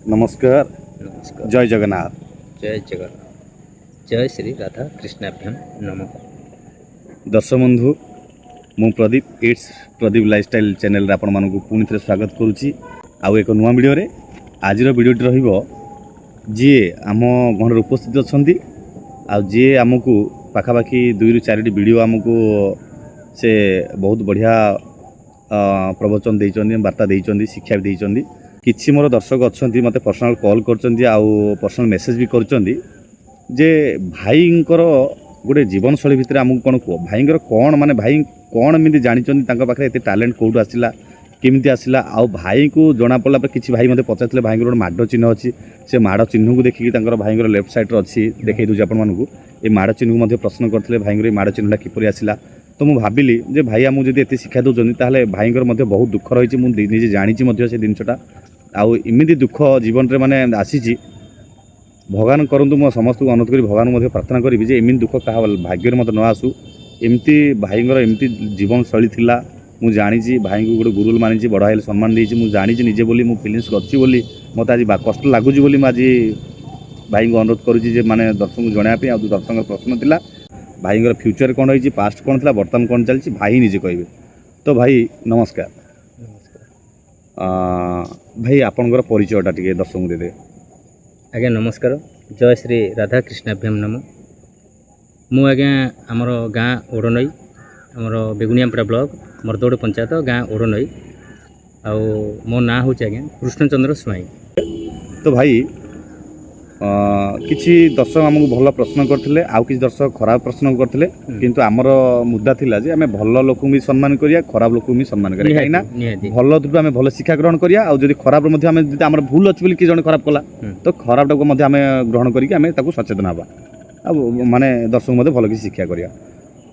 नमस्कार। नमस्कार। जय जगन्नाथ। जय जगन्नाथ। जय श्री राधा कृष्णाभ्याम नमः। दर्शक बंधु मु Pradeep it's Pradeep lifestyle channel रे आपण मानकु पुनि थे स्वागत करुच्ची। आउ एक नुआ वीडियो रे आज वीडियोटी रहिबो जी आम घर उपस्थित अच्छा आउ जी आमको पाखापाखि 2 ରୁ 4ଟି वीडियो आमको से बहुत बढ़िया प्रवचन देइचंदी वार्ता देइचंदी शिक्षा भी देइचंदी। किछि मोर दर्शक अच्छा मत पर्सनाल कॉल करचंदी आउ पर्सनाल मेसेज भी करचंदी जे भाईंकर गोटे जीवन शैली भितर आमको कौन कह भाईंकर कौन माने भाई कौन एमती जानी पाखे एत टैलेंट कौटू आसला केमती आसला आउ भाई को जना पड़ा किसी भाई मत पचार भाई गोटे माड़ चिन्ह अच्छी से माड़ चिन्ह को देखिए भाई लेफ्ट साइड अच्छी देखई दूसरी आपको ये माड़ चिन्ह को प्रश्न करते भाई माड़ चिन्हटा किपर आसला। तो मुझे भाविली जे भाई आमको जब एत शिक्षा दौरान ताहले भाईंकर बहुत दुख रही मुझे जानी से जिनटा आउ इमिदी दुख जीवन में माने आसी भगवान करंतु मो समस्त को अनुरोध करी भगवान मध्य प्रार्थना करी जे एमती दुख क्या भाग्य मत न आसू एमती भाईंकर एमती जीवन शैली थिला मु जानी भाई को गोटे गुरु मानी बड़ भाई सम्मान देती मुझे जानी निजे बोली मु फिलिंग्स करती मत आज कष्ट लगुच आज भाई को अनुरोध करुँचे माने दर्शक को जनापी आ दर्शक प्रश्न थिला भाईंकर फ्यूचर कौन रही पास्ट कौन था बर्तमान कौन चलती भाई निजे कहे। तो भाई नमस्कार। भाई आपंकर परिचयटा टी दर्शक को देदे। आज्ञा नमस्कार। जय श्री राधा कृष्णाभ्याम नमः। मु आज्ञा आमर गाँ ओडनई आमर बेगुनियापड़ा ब्लॉक मर्दोड़ पंचायत गाँ ओडनई आउ मो ना हूँ आज्ञा कृष्णचंद्र स्वाई। तो भाई किसी दर्शक आमको भल प्रश्न करते आउ किसी दर्शक खराब प्रश्न करते किंतु आमर मुद्दा थिला जे आमे भल लोक भी सम्मान करिया खराब लोक भी सम्मान करिया कहीं भल थ्रू आमे भल शिक्षा ग्रहण करिया आउ जदि खराब मध्ये आमे जदि आमर भूल अछि बोली कि जण खराब कला तो खराब टाको मध्ये आमे ग्रहण करिक आमे ताको सचेतन हबा आ माने दर्शक मध्ये भल कि शिक्षा करिया।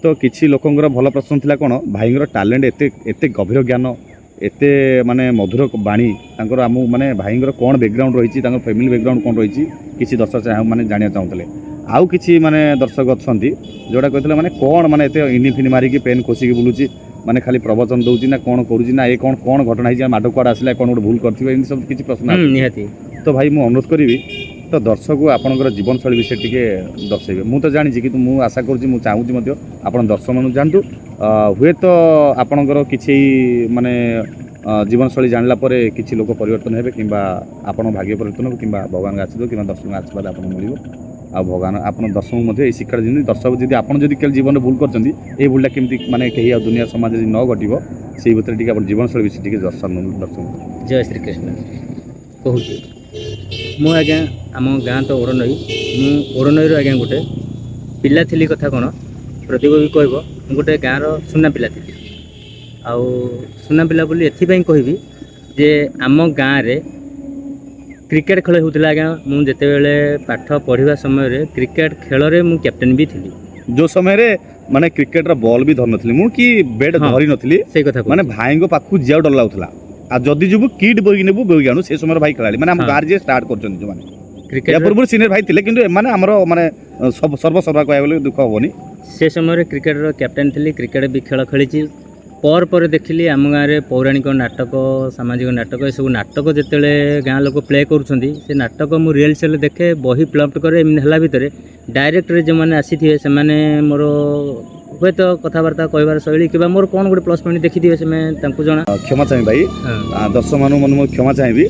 तो किछि लोकंगर भल प्रश्न थिला कोन भाईंगर टैलेंट एते एते गभीर ज्ञान एते माने मधुर बाणी तांकर आमु माने भाईंगर कौन बैकग्राउंड रही तांकर फैमिली बैकग्राउंड कौन रही किसी दर्शक माने जानिया चाहूले आउ किछि माने दर्शक अछंती जोड़ा कहते माने कौन माने एते इनि फिनि मारिकी पेन खोसिकी बुलुची माने खाली प्रवचन दउची ना कौन करूची ना ए कौन कौन घटना हिजा माडो कोड आसला कौन गोटे भूल करथिबे इन सब किछि प्रश्न निहाती। तो भाई मु अनुरोध करी तो दर्शक को आपनकर जीवन शैली विषय टिके दर्शेबे मु तो जानी कि मु आशा करूची मु चाहूची मध्य आपन दर्शक मानु जानतु हुए तो आपनकर किछि माने जीवन शैली जानला परे किछि लोक परिवर्तन हेबे किंबा आपन भाग्य परिवर्तन हो किंबा भगवान का आशीर्वाद किंबा दर्शक आशीर्वाद आपन मिलिबो आ भगवान आपन दर्शक मध्य ए शिक्षा दिन दर्शक जदि आपन जदि केल जीवन भूल करचंदी ए भूलटा केमती माने केही आ दुनिया समाज जदि न घटिबो सेही भीतर टिके आपन जीवन शैली विषय टिके दर्शक। जय श्री कृष्ण कहूँ मु आज्ञा आम गाँ तो ओडनई मु ओडनई आज्ञा गोटे पिला थिली कथा कौन प्रदीप भी कहब गोटे गाँव सुना पिला थी आउ सुना पिला बोली एथिपाई कहबी जे आम गाँव रे क्रिकेट खेल होता आज्ञा मु जेतेबेले पाठ पढ़िबा समय रे क्रिकेट खेल रे मु कैप्टेन भी थी जो समय रे माने क्रिकेट रा बॉल भी धर नथली मु कि बैट धरी नथली से कथा माने भाई को पाखु जिया डर लाउथला आ जदि जुबु किट बोगी नेबु बोगी आनु से समय भाई खेलाली माने हम गार जे स्टार्ट करचन जो माने क्रिकेट या पूर्व सीनियर भाई थिले किंतु माने हमरो माने सर्वसर्वा कहया बोले दुख होबनी से समय रे क्रिकेट रो कैप्टेन थी क्रिकेट भी खेल खेली पर देखिली आम गाँव में पौराणिक नाटक सामाजिक नाटक ये सब नाटक जिते गाँ लोक प्ले करुँच से नाटक मु रिहर्सल देखे बही प्लप्ट करे है भितर डायरेक्टर जो मैंने आसी थे से मोर हे तो कथबार्ता कहबार शैली कि मोर कौन गोटे प्लस पॉइंट देखी थे से जना क्षमा चाहे भाई दर्शक मान मन क्षमा चाहिए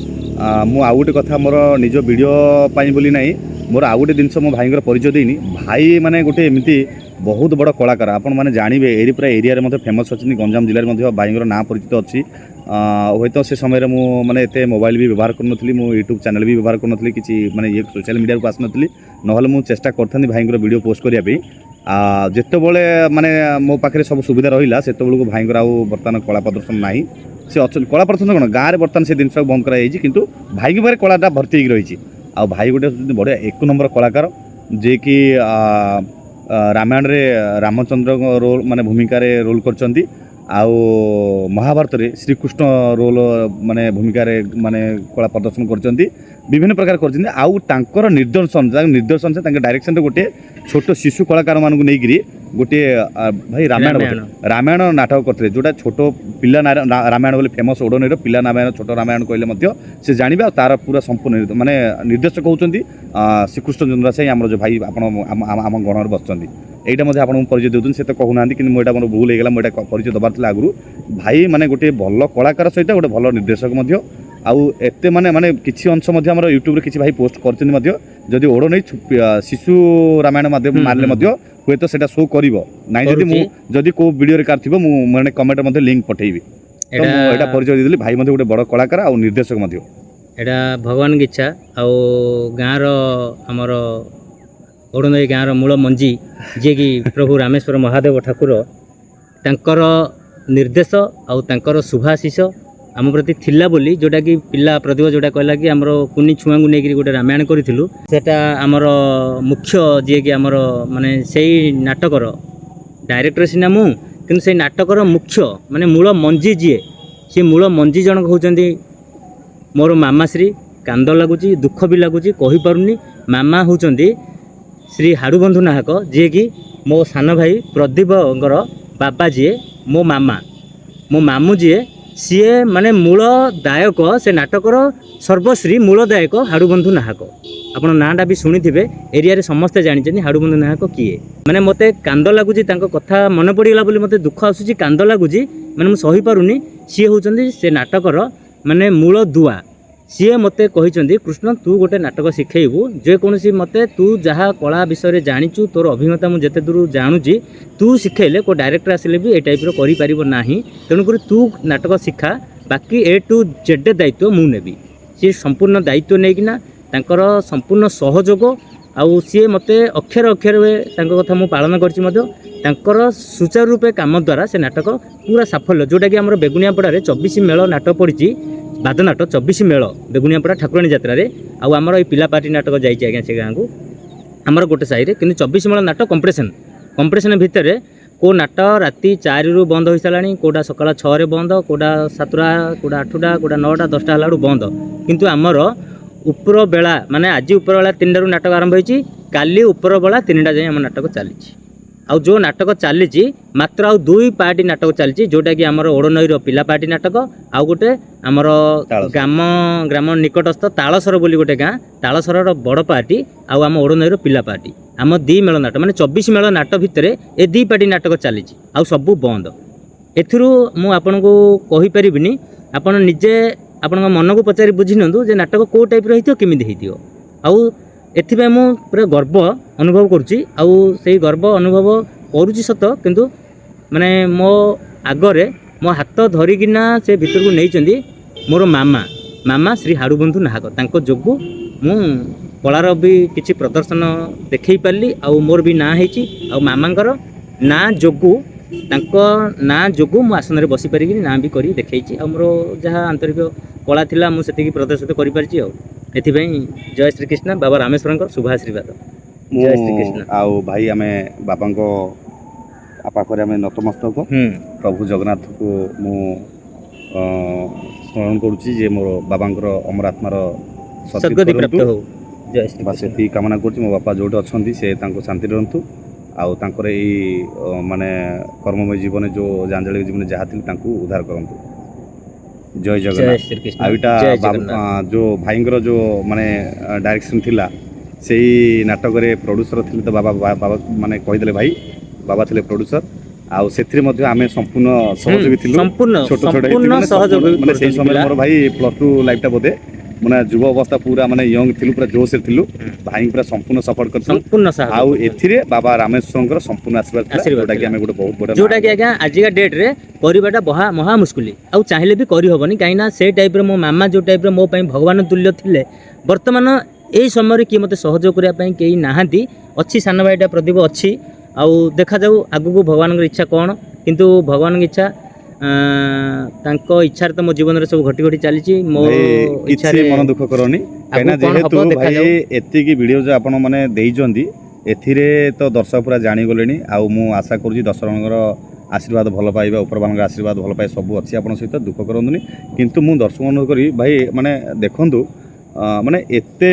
मु आउ गोटे कथा मोर निज वीडियो पाई बोली नहीं मोर आउ गोटे जिनस मो भाई परिचय देनी भाई माने गोटे एमती बहुत बड़ कलाकार आपण मैंने जानवे एरी पूरा एरिया में फेमस अच्छी गंजाम जिले में भाईंर ना परिचित अच्छी हे तो से समय मैंने एत मोबाइल भी व्यवहार करूँ मो यूट्यूब चैनल भी व्यवहार करूँ कि माने ये सोशल मीडिया को आसनी ना मुझे चेष्टा करता भाईंर वीडियो पोस्ट करने जितेबले माने मो पाखे सब सुविधा रहा से भाईंर आउ बर्तमान कला प्रदर्शन ना से अच्छा कला प्रदर्शन कौन गाँव में बर्तमान से जिन बंद कराई किंतु भाई के पाखे कलाटा भर्ती रही आ भाई गोटे बढ़िया 1 नंबर कलाकार जे कि रामायण रे रामचंद्र रोल माने भूमिका रे रोल करचंती आउ महाभारत रे श्रीकृष्ण रोल माने भूमिका रे माने कला प्रदर्शन करचंती ବିଭିନ୍ନ ପ୍ରକାର କରିଛନ୍ତି ଆଉ ତାଙ୍କର ନିର୍ଦ୍ଦେଶନ ସେ ତାଙ୍କ ଡାଇରେକ୍ସନରେ ଗୋଟେ ଛୋଟ ଶିଶୁ କଳାକାରମାନଙ୍କୁ ନେଇକିରି ଗୋଟିଏ ଭାଇ ରାମାୟଣ ନାଟକ କରିଥିଲେ ଯେଉଁଟା ଛୋଟ ପିଲା ରାମାୟଣ ବୋଲି ଫେମସ୍ ଓଡ଼ନୀର ପିଲା ରାମାୟଣ ଛୋଟ ରାମାୟଣ କହିଲେ ମଧ୍ୟ ସେ ଜାଣିବେ ଆଉ ତାର ପୁରା ସମ୍ପୂର୍ଣ୍ଣ ମାନେ ନିର୍ଦ୍ଦେଶକ ହେଉଛନ୍ତି ଶ୍ରୀକୃଷ୍ଣ ଚନ୍ଦ୍ର ସାଇ ଆମର ଯେଉଁ ଭାଇ ଆପଣ ଆମ ଗଣରେ ବସିଛନ୍ତି এইটা মধ্যে আপনার পরিচয় দেউছেন সে তো কুনা কিন্তু এটা আমার ভুল হয়ে গেল এটা পরিচয় দেবার লা আগুর ভাই মানে গোটে ভালো কলাকার সহিত গোটে ভালো নির্দেশক মধ্যে আউ এতে মানে মানে কিছু অংশ মধ্যে আমার ইউট্যুবে কিছু ভাই পোস্ট করছেন মধ্যে যদি ওড় নেই শিশু রামায়ণ মাধ্যমে মারলে মধ্যে হুয়েত সেটা শো করিব নাই যদি মু যদি কেউ ভিডিওরে কার থিব মু মানে কমেন্ট মধ্যে লিঙ্ক পঠাইবি এটা পরিচয় দিলি ভাই মধ্যে গোটে বড় কলাকার আর নির্দেশক মধ্যে এটা ভগবান ইচ্ছা আউ গাঁর আমার ଓଡ଼ନଈ ଗାଁର ମୂଳ ମଞ୍ଜି ଯିଏକି ପ୍ରଭୁ ରାମେଶ୍ୱର ମହାଦେବ ଠାକୁର ତାଙ୍କର ନିର୍ଦ୍ଦେଶ ଆଉ ତାଙ୍କର ଶୁଭାଶିଷ ଆମ ପ୍ରତି ଥିଲା ବୋଲି ଯେଉଁଟାକି ପିଲା ପ୍ରଦୀପ ଯେଉଁଟା କହିଲା କି ଆମର କୁନି ଛୁଆଙ୍କୁ ନେଇକରି ଗୋଟେ ରାମାୟଣ କରିଥିଲୁ ସେଇଟା ଆମର ମୁଖ୍ୟ ଯିଏକି ଆମର ମାନେ ସେଇ ନାଟକର ଡାଇରେକ୍ଟର ସିନା ମୁଁ କିନ୍ତୁ ସେଇ ନାଟକର ମୁଖ୍ୟ ମାନେ ମୂଳ ମଞ୍ଜି ଯିଏ ସେ ମୂଳ ମଞ୍ଜି ଜଣକ ହେଉଛନ୍ତି ମୋର ମାମାଶ୍ରୀ କାନ୍ଦ ଲାଗୁଛି ଦୁଃଖ ବି ଲାଗୁଛି କହିପାରୁନି ମାମା ହେଉଛନ୍ତି ଶ୍ରୀ ହାଡ଼ୁବନ୍ଧୁ ନାହକ ଯିଏକି ମୋ ସାନ ଭାଇ ପ୍ରଦୀପଙ୍କର ବାବା ଯିଏ ମୋ ମାମୁଁ ଯିଏ ସିଏ ମାନେ ମୂଳ ଦାୟକ ସେ ନାଟକର ସର୍ବଶ୍ରୀ ମୂଳ ଦାୟକ ହାଡ଼ୁବନ୍ଧୁ ନାହକ ଆପଣ ନାଁଟା ବି ଶୁଣିଥିବେ ଏରିଆରେ ସମସ୍ତେ ଜାଣିଛନ୍ତି ହାଡ଼ୁବନ୍ଧୁ ନାହକ କିଏ ମାନେ ମୋତେ କାନ୍ଦ ଲାଗୁଛି ତାଙ୍କ କଥା ମନେ ପଡ଼ିଗଲା ବୋଲି ମୋତେ ଦୁଃଖ ଆସୁଛି କାନ୍ଦ ଲାଗୁଛି ମାନେ ମୁଁ ସହିପାରୁନି ସିଏ ହେଉଛନ୍ତି ସେ ନାଟକର ମାନେ ମୂଳ ଦୁଆ ସିଏ ମୋତେ କହିଛନ୍ତି କୃଷ୍ଣ ତୁ ଗୋଟେ ନାଟକ ଶିଖେଇବୁ ଯେକୌଣସି ମୋତେ ତୁ ଯାହା କଳା ବିଷୟରେ ଜାଣିଛୁ ତୋର ଅଭିଜ୍ଞତା ମୁଁ ଯେତେ ଦୂର ଜାଣୁଛି ତୁ ଶିଖେଇଲେ କେଉଁ ଡାଇରେକ୍ଟର ଆସିଲେ ବି ଏ ଟାଇପ୍ର କରିପାରିବ ନାହିଁ ତେଣୁକରି ତୁ ନାଟକ ଶିଖା ବାକି A to Z ଦାୟିତ୍ୱ ମୁଁ ନେବି ସିଏ ସମ୍ପୂର୍ଣ୍ଣ ଦାୟିତ୍ୱ ନେଇକିନା ତାଙ୍କର ସମ୍ପୂର୍ଣ୍ଣ ସହଯୋଗ ଆଉ ସିଏ ମୋତେ ଅକ୍ଷର ଅକ୍ଷରରେ ତାଙ୍କ କଥା ମୁଁ ପାଳନ କରିଛି ମଧ୍ୟ ତାଙ୍କର ସୁଚାରୁ ରୂପେ କାମ ଦ୍ୱାରା ସେ ନାଟକ ପୁରା ସାଫଲ୍ୟ ଯେଉଁଟାକି ଆମର ବେଗୁନିଆପଡ଼ାରେ 24 ମେଳ ନାଟକ ପଡ଼ିଛି ବାଦନାଟ 24 ମେଳ ବେଗୁନିଆପଡ଼ା ଠାକୁରାଣୀ ଯାତ୍ରାରେ ଆଉ ଆମର ଏଇ ପିଲା ପାର୍ଟି ନାଟକ ଯାଇଛି ଆଜ୍ଞା ସେ ଗାଁକୁ ଆମର ଗୋଟେ ସାହିରେ କିନ୍ତୁ 24 ମେଳ ନାଟ କମ୍ପ୍ରେସନ୍ ଭିତରେ କେଉଁ ନାଟ ରାତି 4ରୁ ବନ୍ଦ ହୋଇସାରିଲାଣି କେଉଁଟା ସକାଳ 6ରେ ବନ୍ଦ କେଉଁଟା 7ଟା କେଉଁଟା 8ଟା କେଉଁଟା 9ଟା 10ଟା ହେଲା ବେଳୁ ବନ୍ଦ କିନ୍ତୁ ଆମର ଉପର ବେଳା ମାନେ ଆଜି ଉପର ବେଳା 3ଟାରୁ ନାଟକ ଆରମ୍ଭ ହୋଇଛି କାଲି ଉପର ବେଳା 3ଟା ଯାଏଁ ଆମ ନାଟକ ଚାଲିଛି ଆଉ ଯେଉଁ ନାଟକ ଚାଲିଛି ମାତ୍ର ଆଉ 2 ପାର୍ଟି ନାଟକ ଚାଲିଛି ଯେଉଁଟାକି ଆମର ଓଡ଼ନଈର ପିଲା ପାର୍ଟି ନାଟକ ଆଉ ଗୋଟେ ଆମର ଗ୍ରାମ ନିକଟସ୍ଥ ତାଳସର ବୋଲି ଗୋଟେ ଗାଁ ତାଳସରର ବଡ଼ ପାର୍ଟି ଆଉ ଆମ ଓଡ଼ନଈର ପିଲା ପାର୍ଟି ଆମ 2 ମେଳ ନାଟ ମାନେ 24 ମେଳ ନାଟ ଭିତରେ ଏ 2 ପାର୍ଟି ନାଟକ ଚାଲିଛି ଆଉ ସବୁ ବନ୍ଦ ଏଥିରୁ ମୁଁ ଆପଣଙ୍କୁ କହିପାରିବିନି ଆପଣ ନିଜେ ଆପଣଙ୍କ ମନକୁ ପଚାରି ବୁଝି ନିଅନ୍ତୁ ଯେ ନାଟକ କେଉଁ ଟାଇପ୍ର ହେଇଥିବ କେମିତି ହେଇଥିବ ଆଉ ଏଥିପାଇଁ ମୁଁ ପୁରା ଗର୍ବ ଅନୁଭବ କରୁଛି ଆଉ ସେଇ ଗର୍ବ ଅନୁଭବ କରୁଛି ସତ କିନ୍ତୁ ମାନେ ମୋ ଆଗରେ ମୋ ହାତ ଧରିକିନା ସେ ଭିତରକୁ ନେଇଛନ୍ତି ମୋର ମାମା ଶ୍ରୀ ହାଡ଼ୁବନ୍ଧୁ ନାହକ ତାଙ୍କ ଯୋଗୁଁ ମୁଁ କଳାର ବି କିଛି ପ୍ରଦର୍ଶନ ଦେଖେଇ ପାରିଲି ଆଉ ମୋର ବି ନାଁ ହେଇଛି ଆଉ ମାମାଙ୍କର ନାଁ ଯୋଗୁଁ ତାଙ୍କ ନାଁ ଯୋଗୁଁ ମୁଁ ଆସନରେ ବସିପାରିକି ନାଁ ବି କରି ଦେଖେଇଛି ଆଉ ମୋର ଯାହା ଆନ୍ତରିକ କଳା ଥିଲା ମୁଁ ସେତିକି ପ୍ରଦର୍ଶିତ କରିପାରିଛି ଆଉ ଏଥିପାଇଁ ଜୟ ଶ୍ରୀକୃଷ୍ଣ ବାବା ରାମେଶ୍ୱରଙ୍କର ଶୁଭ ଆଶୀର୍ବାଦ ଜୟ ଶ୍ରୀକୃଷ୍ଣ ଆଉ ଭାଇ ଆମେ ବାବାଙ୍କ ପାଖରେ ଆମେ ନତମସ୍ତକ ପ୍ରଭୁ ଜଗନ୍ନାଥଙ୍କୁ ମୁଁ ସ୍ମରଣ କରୁଛି ଯେ ମୋର ବାବାଙ୍କର ଅମର ଆତ୍ମାର ସଦ୍ଗତି ପ୍ରାପ୍ତ ହଉ ଜୟ ଶ୍ରୀ ବାସ୍ ଏତିକି କାମନା କରୁଛି ମୋ ବାପା ଯେଉଁଠି ଅଛନ୍ତି ସେ ତାଙ୍କୁ ଶାନ୍ତି ରୁହନ୍ତୁ ଆଉ ତାଙ୍କର ଏଇ ମାନେ କର୍ମମୟ ଜୀବନରେ ଯେଉଁ ଜାଞ୍ଜଳିକ ଜୀବନରେ ଯାହା ଥିଲେ ତାଙ୍କୁ ଉଦ୍ଧାର କରନ୍ତୁ ଜୟ ଜଗନ୍ନାଥ ଆଉ ଏଇଟା ଯେଉଁ ଭାଇଙ୍କର ଯେଉଁ ମାନେ ଡାଇରେକ୍ସନ୍ ଥିଲା ସେଇ ନାଟକରେ ପ୍ରଡ୍ୟୁସର ଥିଲେ ତ ବାବା ମାନେ କହିଦେଲେ ଭାଇ ବାବା ଥିଲେ ପ୍ରଡ୍ୟୁସର ଆଉ ସେଥିରେ ମଧ୍ୟ ଆମେ ସମ୍ପୂର୍ଣ୍ଣ ସହଯୋଗୀ ଥିଲୁ ଛୋଟ ମାନେ ସେଇ ସମୟରେ ମୋର ଭାଇ +2 ଲାଇଫ୍ଟା ବୋଧେ ମାନେ ଯୁବ ଅବସ୍ଥା ପୁରା ମାନେ ୟଙ୍ଗ ଥିଲୁ ପୁରା ଜୋସ୍ରେ ଥିଲୁ ଭାଇଙ୍କୁ ପୁରା ସମ୍ପୂର୍ଣ୍ଣ ସପୋର୍ଟ କରିଥିଲୁ ଆଉ ଏଥିରେ ବାବା ରାମେଶ୍ୱରଙ୍କର ସମ୍ପୂର୍ଣ୍ଣ ଆଶୀର୍ବାଦ ଯୋଉଟାକି ଆମେ ଗୋଟେ ବହୁତ ବଡ଼ ଯୋଉଟାକି ଆଜ୍ଞା ଆଜିକା ଡେଟ୍ରେ କରିବାଟା ମହା ମୁସ୍କିଲ ଆଉ ଚାହିଁଲେ ବି କରିହେବନି କାହିଁକିନା ସେଇ ଟାଇପ୍ର ମୋ ମାମା ଯେଉଁ ଟାଇପ୍ର ମୋ ପାଇଁ ଭଗବାନ ତୁଲ୍ୟ ଥିଲେ ବର୍ତ୍ତମାନ এই ସମୟରେ କିଏ ମୋତେ ସହଯୋଗ କରିବା ପାଇଁ କେହି ନାହାନ୍ତି ଅଛି ସାନ ଭାଇଟା ପ୍ରଦୀପ ଅଛି ଆଉ ଦେଖାଯାଉ ଆଗକୁ ଭଗବାନଙ୍କର ଇଚ୍ଛା କ'ଣ କିନ୍ତୁ ଭଗବାନଙ୍କ ଇଚ୍ଛା ତାଙ୍କ ଇଚ୍ଛାରେ ତ ମୋ ଜୀବନରେ ସବୁ ଘଟି ଘଟି ଚାଲିଛି ମୋ ଇଚ୍ଛାରେ ମନ ଦୁଃଖ କରନି କାହିଁକିନା ଯେହେତୁ ଭାଇ ଏତିକି ଭିଡ଼ିଓ ଯେଉଁ ଆପଣ ମାନେ ଦେଇଛନ୍ତି ଏଥିରେ ତ ଦର୍ଶକ ପୁରା ଜାଣିଗଲେଣି ଆଉ ମୁଁ ଆଶା କରୁଛି ଦର୍ଶକଙ୍କର ଆଶୀର୍ବାଦ ଭଲ ପାଇବା ଉପରବାନଙ୍କର ଆଶୀର୍ବାଦ ଭଲ ପାଇବା ସବୁ ଅଛି ଆପଣଙ୍କ ସହିତ ଦୁଃଖ କରନ୍ତୁନି କିନ୍ତୁ ମୁଁ ଦର୍ଶକ ଅନୁଭବ କରି ଭାଇ ମାନେ ଦେଖନ୍ତୁ ମାନେ ଏତେ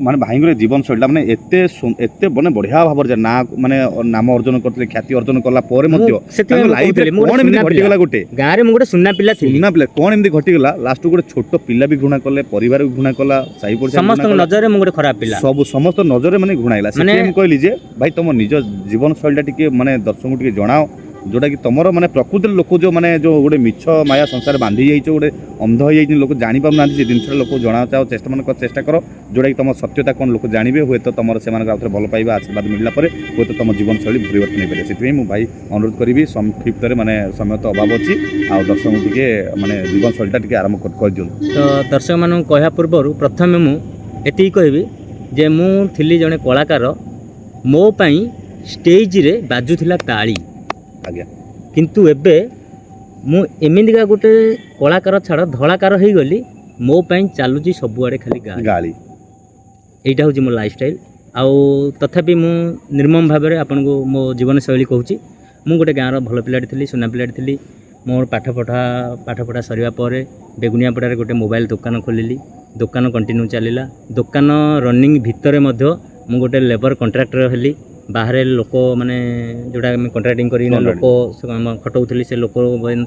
ମାନେ ଭାଇଙ୍କର ଜୀବନଶୈଳୀଟା ମାନେ ଏତେ ମାନେ ବଢ଼ିଆ ଭାବରେ ନା ମାନେ ନାମ ଅର୍ଜନ କରିଥିଲେ, ଖ୍ୟାତି ଅର୍ଜନ କଲା ପରେ ମଧ୍ୟ ତାଙ୍କ ଲାଇଫରେ କ'ଣ ଏମିତି ଘଟିଗଲା ଗୋଟେ ଗାଁରେ ମୁଁ ଗୋଟେ ସୁନା ପିଲା ଥିଲି। ସୁନା ପିଲା କ'ଣ ଏମିତି ଘଟିଗଲା ଲାଷ୍ଟକୁ ଗୋଟେ ଛୋଟ ପିଲା ବି ଘୃଣା କଲେ, ପରିବାର ବି ଘୃଣା କଲା, ସାହି ପଡ଼ିଶା ସମସ୍ତଙ୍କ ନଜରରେ ମୁଁ ଗୋଟେ ଖରାପ ପିଲା, ସବୁ ସମସ୍ତ ନଜରରେ ମାନେ ଘୃଣା ହେଇଲା। ସେଥିପାଇଁ ମୁଁ କହିଲି ଯେ ଭାଇ ତମ ନିଜ ଜୀବନଶୈଳୀଟା ଟିକେ ମାନେ ଦର୍ଶକଙ୍କୁ ଟିକେ ଜଣାଅ, ଯେଉଁଟାକି ତମର ମାନେ ପ୍ରକୃତିର ଲୋକ ଯେଉଁ ମାନେ ଯେଉଁ ଗୋଟେ ମିଛ ମାୟା ସଂସାର ବାନ୍ଧି ଯାଇଛ, ଗୋଟେ ଅନ୍ଧ ହେଇଯାଇଛି, ଲୋକ ଜାଣିପାରୁନାହାନ୍ତି ସେ ଜିନିଷଟା ଲୋକ ଜଣାଚାଅ ଚେଷ୍ଟା କର, ଯେଉଁଟାକି ତମ ସତ୍ୟତା କ'ଣ ଲୋକ ଜାଣିବେ, ହୁଏତ ତମର ସେମାନଙ୍କ ଆଉଥରେ ଭଲ ପାଇବା ଆଶୀର୍ବାଦ ମିଳିଲା ପରେ ହୁଏତ ତମ ଜୀବନଶୈଳୀ ପରିବର୍ତ୍ତନ ହେଇପାରିବ। ସେଥିପାଇଁ ମୁଁ ଭାଇ ଅନୁରୋଧ କରିବି, ସଂକ୍ଷିପ୍ତରେ ମାନେ ସମୟ ତ ଅଭାବ ଅଛି, ଆଉ ଦର୍ଶକଙ୍କୁ ଟିକେ ମାନେ ଜୀବନଶୈଳୀଟା ଟିକେ ଆରମ୍ଭ କରିଦିଅନ୍ତୁ। ତ ଦର୍ଶକମାନଙ୍କୁ କହିବା ପୂର୍ବରୁ ପ୍ରଥମେ ମୁଁ ଏତିକି କହିବି ଯେ ମୁଁ ଥିଲି ଜଣେ କଳାକାର, ମୋ ପାଇଁ ଷ୍ଟେଜରେ ବାଜୁଥିଲା ତାଳି। ଆଜ୍ଞା। କିନ୍ତୁ ଏବେ ମୁଁ ଏମିତିକା ଗୋଟେ କଳାକାର ଛାଡ଼ ଧଳାକାର ହେଇଗଲି, ମୋ ପାଇଁ ଚାଲୁଛି ସବୁଆଡ଼େ ଖାଲି ଗାଳି। ଏଇଟା ହେଉଛି ମୋ ଲାଇଫଷ୍ଟାଇଲ୍। ଆଉ ତଥାପି ମୁଁ ନିର୍ମମ ଭାବରେ ଆପଣଙ୍କୁ ମୋ ଜୀବନଶୈଳୀ କହୁଛି। ମୁଁ ଗୋଟେ ଗାଁର ଭଲ ପିଲାଟି ଥିଲି, ସୁନା ପିଲାଟି ଥିଲି। ମୋର ପାଠପଢ଼ା ସରିବା ପରେ ବେଗୁନିଆପଡ଼ାରେ ଗୋଟେ ମୋବାଇଲ ଦୋକାନ ଖୋଲିଲି। ଦୋକାନ କଣ୍ଟିନ୍ୟୁ ଚାଲିଲା। ଦୋକାନ ରନିଂ ଭିତରେ ମଧ୍ୟ ମୁଁ ଗୋଟେ ଲେବର କଣ୍ଟ୍ରାକ୍ଟର ହେଲି। ବାହାରେ ଲୋକ ମାନେ ଯେଉଁଟା ଆମେ କଣ୍ଟ୍ରାକ୍ଟିଂ କରିକିନା ଲୋକ ଖଟଉଥିଲି, ସେ ଲୋକ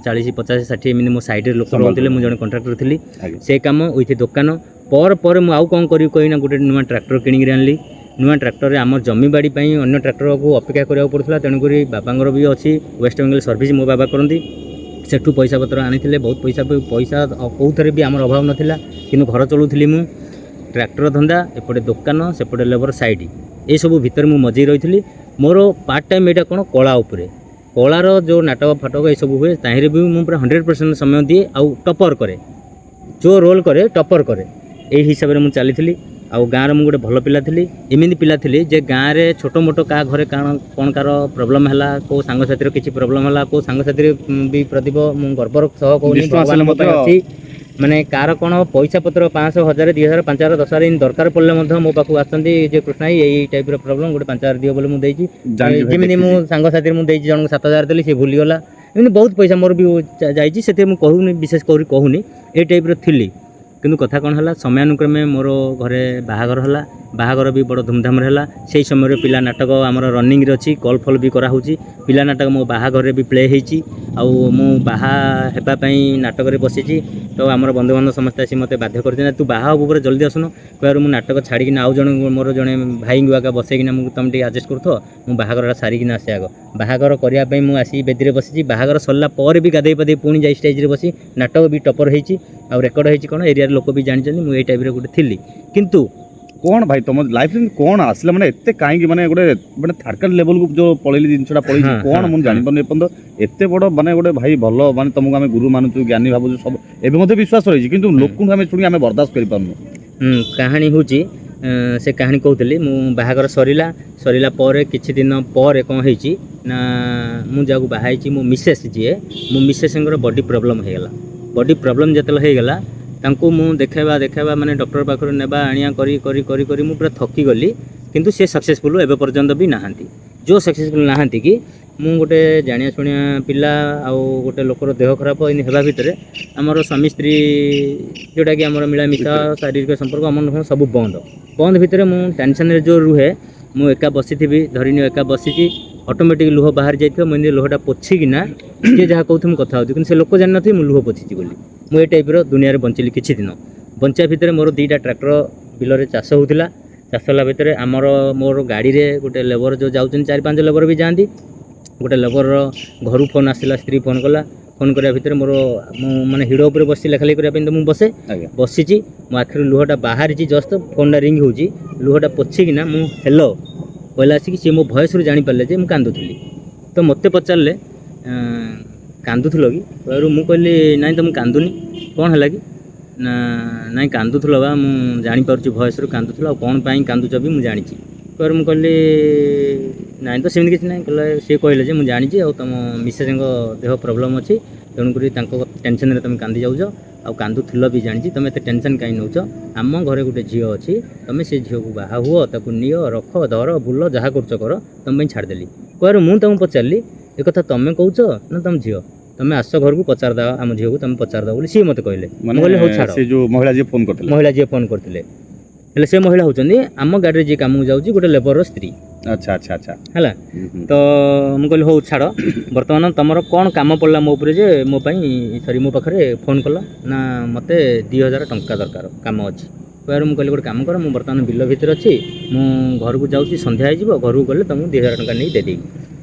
40, 50, 60 ଏମିତି ମୋ ସାଇଡ଼ରେ ଲୋକ ରହୁଥିଲେ, ମୁଁ ଜଣେ କଣ୍ଟ୍ରାକ୍ଟର ଥିଲି। ସେ କାମ ଉଇଥି ଦୋକାନ ପରେ ମୁଁ ଆଉ କ'ଣ କରିବି କହିନା ଗୋଟେ ନୂଆ ଟ୍ରାକ୍ଟର କିଣିକି ଆଣିଲି। ନୂଆ ଟ୍ରାକ୍ଟରରେ ଆମ ଜମିବାଡ଼ି ପାଇଁ ଅନ୍ୟ ଟ୍ରାକ୍ଟରକୁ ଅପେକ୍ଷା କରିବାକୁ ପଡ଼ୁଥିଲା, ତେଣୁକରି ବାବାଙ୍କର ବି ଅଛି ୱେଷ୍ଟବେଙ୍ଗଲ ସର୍ଭିସ୍, ମୋ ବାବା କରନ୍ତି। ସେଠୁ ପଇସା ପତ୍ର ଆଣିଥିଲେ, ବହୁତ ପଇସା କେଉଁଥିରେ ବି ଆମର ଅଭାବ ନଥିଲା, କିନ୍ତୁ ଘର ଚଳୁଥିଲି ମୁଁ। ଟ୍ରାକ୍ଟର ଧନ୍ଦା, ଏପଟେ ଦୋକାନ, ସେପଟେ ଲେବର ସାଇଟ୍, ଏସବୁ ଭିତରେ ମୁଁ ମଜେଇ ରହିଥିଲି। ମୋର ପାର୍ଟ ଟାଇମ୍ ଏଇଟା କ'ଣ କଳା ଉପରେ, କଳାର ଯେଉଁ ନାଟକ ଫାଟକ ଏସବୁ ହୁଏ, ତାହିଁରେ ବି ମୁଁ ପୁରା 100% ସମୟ ଦିଏ, ଆଉ ଟପର କରେ, ଯେଉଁ ରୋଲ୍ କରେ ଟପର କରେ, ଏଇ ହିସାବରେ ମୁଁ ଚାଲିଥିଲି। ଆଉ ଗାଁରେ ମୁଁ ଗୋଟେ ଭଲ ପିଲା ଥିଲି, ଏମିତି ପିଲା ଥିଲି ଯେ ଗାଁରେ ଛୋଟ ମୋଟ କାହା ଘରେ କ'ଣ କାହାର ପ୍ରୋବ୍ଲେମ୍ ହେଲା, କେଉଁ ସାଙ୍ଗସାଥିର କିଛି ପ୍ରୋବ୍ଲେମ୍ ହେଲା, କେଉଁ ସାଙ୍ଗସାଥିରେ ବି ପ୍ରଦୀପ ମୁଁ ଗର୍ବର ସହ କହୁନି, ଭଗବାନ ମୋ ପାଇଁ ଅଛି, ମାନେ କାହାର କ'ଣ ପଇସା ପତ୍ର 500, 1000, 2000, 5000, 10000 ଏମିତି ଦରକାର ପଡ଼ିଲେ ମଧ୍ୟ ମୋ ପାଖକୁ ଆସନ୍ତି ଯେ କୃଷ୍ଣ ଭାଇ ଏଇ ଟାଇପ୍ର ପ୍ରୋବ୍ଲେମ୍, ଗୋଟେ 5000 ଦିଅ ବୋଲି ମୁଁ ଦେଇଛି। ଯେମିତି ମୁଁ ସାଙ୍ଗସାଥିରେ ମୁଁ ଦେଇଛି, ଜଣଙ୍କୁ 7000 ଦେଲି, ସେ ଭୁଲିଗଲା, ଏମିତି ବହୁତ ପଇସା ମୋର ବି ଯାଇଛି। ସେଥିରେ ମୁଁ ବିଶେଷ କରି କହୁନି, ଏଇ ଟାଇପ୍ର ଥିଲି। କିନ୍ତୁ କଥା କ'ଣ ହେଲା, ସମୟାନୁକ୍ରମେ ମୋର ଘରେ ବାହାଘର ହେଲା। ବାହାଘର ବି ବଡ଼ ଧୁମଧାମରେ ହେଲା। ସେହି ସମୟରେ ପିଲା ନାଟକ ଆମର ରନିଂରେ ଅଛି, କଲ୍ ଫଲ୍ ବି କରାହେଉଛି। ପିଲା ନାଟକ ମୋ ବାହାଘରରେ ବି ପ୍ଲେ ହେଇଛି। ଆଉ ମୁଁ ବାହା ହେବା ପାଇଁ ନାଟକରେ ବସିଛି, ତ ଆମର ବନ୍ଧୁବାନ୍ଧବ ସମସ୍ତେ ଆସି ମୋତେ ବାଧ୍ୟ କରିଛନ୍ତି, ତୁ ବାହା ହେବୁ ପରେ ଜଲ୍ଦି ଆସୁନ। କହିବାରୁ ମୁଁ ନାଟକ ଛାଡ଼ିକିନା ଆଉ ମୋର ଜଣେ ଭାଇଙ୍କୁ ଆଗ ବସେଇକିନା ମୁଁ ତୁମେ ଟିକେ ଆଡ଼ଜଷ୍ଟ କରୁଥିବ, ମୁଁ ବାହାଘରଟା ସାରିକିନା ଆସେ ଆଗ। ବାହାଘର କରିବା ପାଇଁ ମୁଁ ଆସି ବେଦିରେ ବସିଛି। ବାହାଘର ସରିଲା ପରେ ବି ଗାଧେଇ ପାଧେଇ ପୁଣି ଯାଇ ଷ୍ଟେଜ୍ରେ ବସି ନାଟକ ବି ଟପର ହେଇଛି, ଆଉ ରେକର୍ଡ଼ ହେଇଛି। କ'ଣ ଏରିଆର ଲୋକ ବି ଜାଣିଛନ୍ତି ମୁଁ ଏଇ ଟାଇପ୍ର ଗୋଟେ ଥିଲି। କିନ୍ତୁ କ'ଣ ଭାଇ ତମ ଲାଇଫରେ କ'ଣ ଆସିଲା ମାନେ ଏତେ କାହିଁକି ମାନେ ଗୋଟେ ମାନେ ଥାର୍ଡ କ୍ଲାସ୍ ଲେଭେଲକୁ ଯେଉଁ ପଳେଇଲି, ଜିନିଷଟା ପଳେଇଛି କ'ଣ ମୁଁ ଜାଣିପାରୁନି ଏପର୍ଯ୍ୟନ୍ତ। ଏତେ ବଡ଼ ମାନେ ଗୋଟେ ଭାଇ ଭଲ, ମାନେ ତମକୁ ଆମେ ଗୁରୁ ମାନୁଛୁ, ଜ୍ଞାନୀ ଭାବୁଛୁ, ସବୁ ଏବେ ମଧ୍ୟ ବିଶ୍ୱାସ ରହିଛି, କିନ୍ତୁ ଲୋକଙ୍କୁ ଆମେ ଶୁଣି ଆମେ ବରଦାସ୍ତ କରିପାରୁନୁ। କାହାଣୀ ହେଉଛି, ସେ କାହାଣୀ କହୁଥିଲି। ମୁଁ ବାହାଘର ସରିଲା ପରେ କିଛି ଦିନ ପରେ କ'ଣ ହେଇଛି ନା, ମୁଁ ଯାହାକୁ ବାହା ହେଇଛି ମୋ ମିସେସ୍ ଯିଏ, ମୋ ମିସେସ୍ଙ୍କର ବଡ଼ି ପ୍ରୋବ୍ଲେମ୍ ହେଇଗଲା। ବଡ଼ି ପ୍ରୋବ୍ଲେମ୍ ଯେତେବେଳେ ହେଇଗଲା, ତାଙ୍କୁ ମୁଁ ଦେଖାଇବା ମାନେ ଡକ୍ଟର ପାଖରୁ ନେବା ଆଣିବା କରି ମୁଁ ପୁରା ଥକିଗଲି। କିନ୍ତୁ ସେ ସକ୍ସେସଫୁଲ୍ ଏବେ ପର୍ଯ୍ୟନ୍ତ ବି ନାହାନ୍ତି। ଯେଉଁ ସକ୍ସେସଫୁଲ୍ ନାହାନ୍ତି କି ମୁଁ ଗୋଟେ ଜାଣିଆ ଶୁଣିଆ ପିଲା ଆଉ ଗୋଟେ ଲୋକର ଦେହ ଖରାପ ଏମିତି ହେବା ଭିତରେ ଆମର ସ୍ୱାମୀ ସ୍ତ୍ରୀ ଯେଉଁଟାକି ଆମର ମିଳାମିଶା ଶାରୀରିକ ସମ୍ପର୍କ ଆମର ସବୁ ବନ୍ଦ ଭିତରେ ମୁଁ ଟେନସନ୍ରେ ଯେଉଁ ରୁହେ, ମୁଁ ଏକା ବସିଥିବି, ଧରିନିଅ ଏକା ବସିଛି, ଅଟୋମେଟିକ୍ ଲୁହ ବାହାରି ଯାଇଥିବ। ମୁଁ ଏମିତି ଲୁହଟା ପୋଛିକିନା ଯିଏ ଯାହା କହୁଥିବ ମୁଁ କଥା ହେଉଥିବି, କିନ୍ତୁ ସେ ଲୋକ ଜାଣିନଥିବେ ମୁଁ ଲୁହ ପୋଛିଛି ବୋଲି। ମୁଁ ଏ ଟାଇପ୍ର ଦୁନିଆରେ ବଞ୍ଚିଲି କିଛି ଦିନ। ବଞ୍ଚିବା ଭିତରେ ମୋର 2ଟା ଟ୍ରାକ୍ଟର ବିଲରେ ଚାଷ ହେଉଥିଲା। ଚାଷ ହେଲା ଭିତରେ ମୋର ଗାଡ଼ିରେ ଗୋଟେ ଲେବର ଯେଉଁ ଯାଉଛନ୍ତି, 4-5 ଲେବର ବି ଯାଆନ୍ତି। ଗୋଟେ ଲେବରର ଘରୁ ଫୋନ୍ ଆସିଲା, ସ୍ତ୍ରୀ ଫୋନ୍ କଲା। ଫୋନ୍ କରିବା ଭିତରେ ମୁଁ ମାନେ ହିଡ଼ ଉପରେ ବସିଛି, ଲେଖାଲେଖି କରିବା ପାଇଁ ତ ମୁଁ ବସିଛି। ମୋ ଆଖିରୁ ଲୁହଟା ବାହାରିଛି, ଜଷ୍ଟ ଫୋନ୍ଟା ରିଙ୍ଗ ହେଉଛି, ଲୁହଟା ପୋଛିକିନା ମୁଁ ହେଲୋ କହିଲା ଆସିକି, ସିଏ ମୋ ଭଏସ୍ରୁ ଜାଣିପାରିଲେ ଯେ ମୁଁ କାନ୍ଦୁଥିଲି। ତ ମୋତେ ପଚାରିଲେ କାନ୍ଦୁଥିଲ କି? ମୁଁ କହିଲି ନାଇଁ ତ ମୁଁ କାନ୍ଦୁନି। କ'ଣ ହେଲା କି? ନା ନାଇଁ କାନ୍ଦୁଥିଲ ବା, ମୁଁ ଜାଣିପାରୁଛି ଭଏସ୍ରୁ କାନ୍ଦୁଥିଲ, ଆଉ କ'ଣ ପାଇଁ କାନ୍ଦୁଛ ବି ମୁଁ ଜାଣିଛି। ମୁଁ କହିଲି ନାଇଁ ତ ସେମିତି କିଛି ନାହିଁ। ସିଏ କହିଲେ ଯେ ମୁଁ ଜାଣିଛି, ଆଉ ତୁମ ମିସେସ୍ଙ୍କ ଦେହ ପ୍ରୋବ୍ଲେମ୍ ଅଛି, ତେଣୁକରି ତାଙ୍କ ଟେନସନ୍ରେ ତୁମେ କାନ୍ଦି ଯାଉଛ, ଆଉ କାନ୍ଦୁଥିଲ ବି ଜାଣିଛି, ତୁମେ ଏତେ ଟେନସନ୍ କାହିଁ ନେଉଛ? ଆମ ଘରେ ଗୋଟେ ଝିଅ ଅଛି, ତୁମେ ସେ ଝିଅକୁ ବାହା ହୁଅ, ତାକୁ ନିଅ, ରଖ, ଧର, ବୁଲ, ଯାହା କରୁଛ କର, ତୁମ ପାଇଁ ଛାଡ଼ିଦେଲି। ମୁଁ ତାଙ୍କୁ ପଚାରିଲି ଏ କଥା ତୁମେ କହୁଛ ନା ତୁମ ଝିଅ? ତମେ ଆସ ଘରକୁ ପଚାରିଦେବ ଆମ ଝିଅକୁ ତମେ ପଚାରିଦେବ ବୋଲି ସିଏ ମୋତେ କହିଲେ। ମୁଁ କହିଲି ହଉ ଛାଡ଼। ସେ ଯୋଉ ମହିଳା ଯିଏ ଫୋନ୍ କରିଥିଲେ ମହିଳା ଯିଏ ଫୋନ୍ କରିଥିଲେ ହେଲେ ସେ ମହିଳା ହେଉଛନ୍ତି ଆମ ଗାଡ଼ିରେ ଯିଏ କାମକୁ ଯାଉଛି ଗୋଟେ ଲେବରର ସ୍ତ୍ରୀ ଆଚ୍ଛା ଆଚ୍ଛା ଆଚ୍ଛା ହେଲା। ତ ମୁଁ କହିଲି ହଉ ଛାଡ଼ ବର୍ତ୍ତମାନ ତମର କ'ଣ କାମ ପଡ଼ିଲା ମୋ ଉପରେ ଯେ ମୋ ପାଇଁ ସରି ମୋ ପାଖରେ ଫୋନ୍ କଲ ନା ମୋତେ 2000 ଟଙ୍କା ଦରକାର କାମ ଅଛି। କହିବାରୁ ମୁଁ କହିଲି ଗୋଟେ କାମ କର ମୁଁ ବର୍ତ୍ତମାନ ବିଲ ଭିତରେ ଅଛି ମୁଁ ଘରକୁ ଯାଉଛି ସନ୍ଧ୍ୟା ହେଇଯିବ ଘରକୁ ଗଲେ ତମକୁ 2000 ଟଙ୍କା ନେଇ ଦେବି।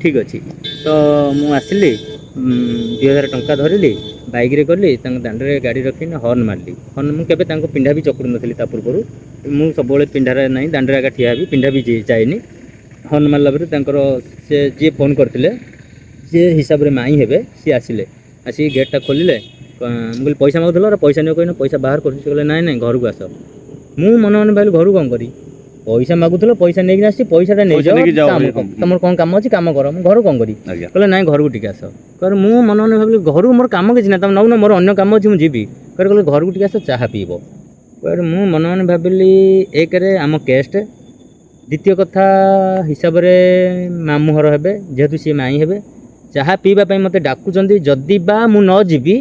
ଠିକ୍ ଅଛି। ତ ମୁଁ ଆସିଲି 2000 ଟଙ୍କା ଧରିଲି ବାଇକ୍ରେ ଗଲି ତାଙ୍କ ଦାଣ୍ଡରେ ଗାଡ଼ି ରଖିକି ହର୍ନ ମାରିଲି। ହର୍ନ ମୁଁ କେବେ ତାଙ୍କୁ ପିନ୍ଧା ବି ଚକୁଡ଼ି ନଥିଲି ତା ପୂର୍ବରୁ ମୁଁ ସବୁବେଳେ ପିନ୍ଧାରେ ନାହିଁ ଦାଣ୍ଡରେ ଆଗା ଠିଆ ହେବି ପିନ୍ଧା ବି ଯାଏନି। ହର୍ନ ମାରିଲା ପରେ ତାଙ୍କର ସେ ଯିଏ ଫୋନ୍ କରିଥିଲେ ସିଏ ହିସାବରେ ମାଇଁ ହେବେ ସିଏ ଆସିଲେ ଆସିକି ଗେଟ୍ଟା ଖୋଲିଲେ। ମୁଁ କହିଲି ପଇସା ମାଗୁଥିଲ ପଇସା ନିଅ କହିନ ପଇସା ବାହାର କରୁଛି। ସେ କହିଲେ ନାଇଁ ନାଇଁ ଘରକୁ ଆସ। ମୁଁ ମନେ ମନେ ଭାବିଲି ଘରକୁ କ'ଣ କରି ପଇସା ମାଗୁଥିଲ ପଇସା ନେଇକି ଆସିଛି ପଇସାଟା ନେଇଯାଅ ତମର କ'ଣ କାମ ଅଛି କାମ କର ମୁଁ ଘରକୁ କ'ଣ କରି କହିଲେ ନାଇଁ ଘରକୁ ଟିକେ ଆସ। କହିଲେ ମୁଁ ମନେ ମନେ ଭାବିଲି ଘରକୁ ମୋର କାମ କିଛି ନାହିଁ ତମେ ନଉନ ମୋର ଅନ୍ୟ କାମ ଅଛି ମୁଁ ଯିବି। କହିଲେ ଘରକୁ ଟିକେ ଆସ ଚାହା ପିଇବ। କହିଲେ ମୁଁ ମନେ ମନେ ଭାବିଲି ଏକରେ ଆମ କେଷ୍ଟ ଦ୍ୱିତୀୟ କଥା ହିସାବରେ ମାମୁଁ ଘର ହେବେ ଯେହେତୁ ସିଏ ମାଇଁ ହେବେ ଚାହା ପିଇବା ପାଇଁ ମୋତେ ଡାକୁଛନ୍ତି ଯଦି ବା ମୁଁ ନ ଯିବି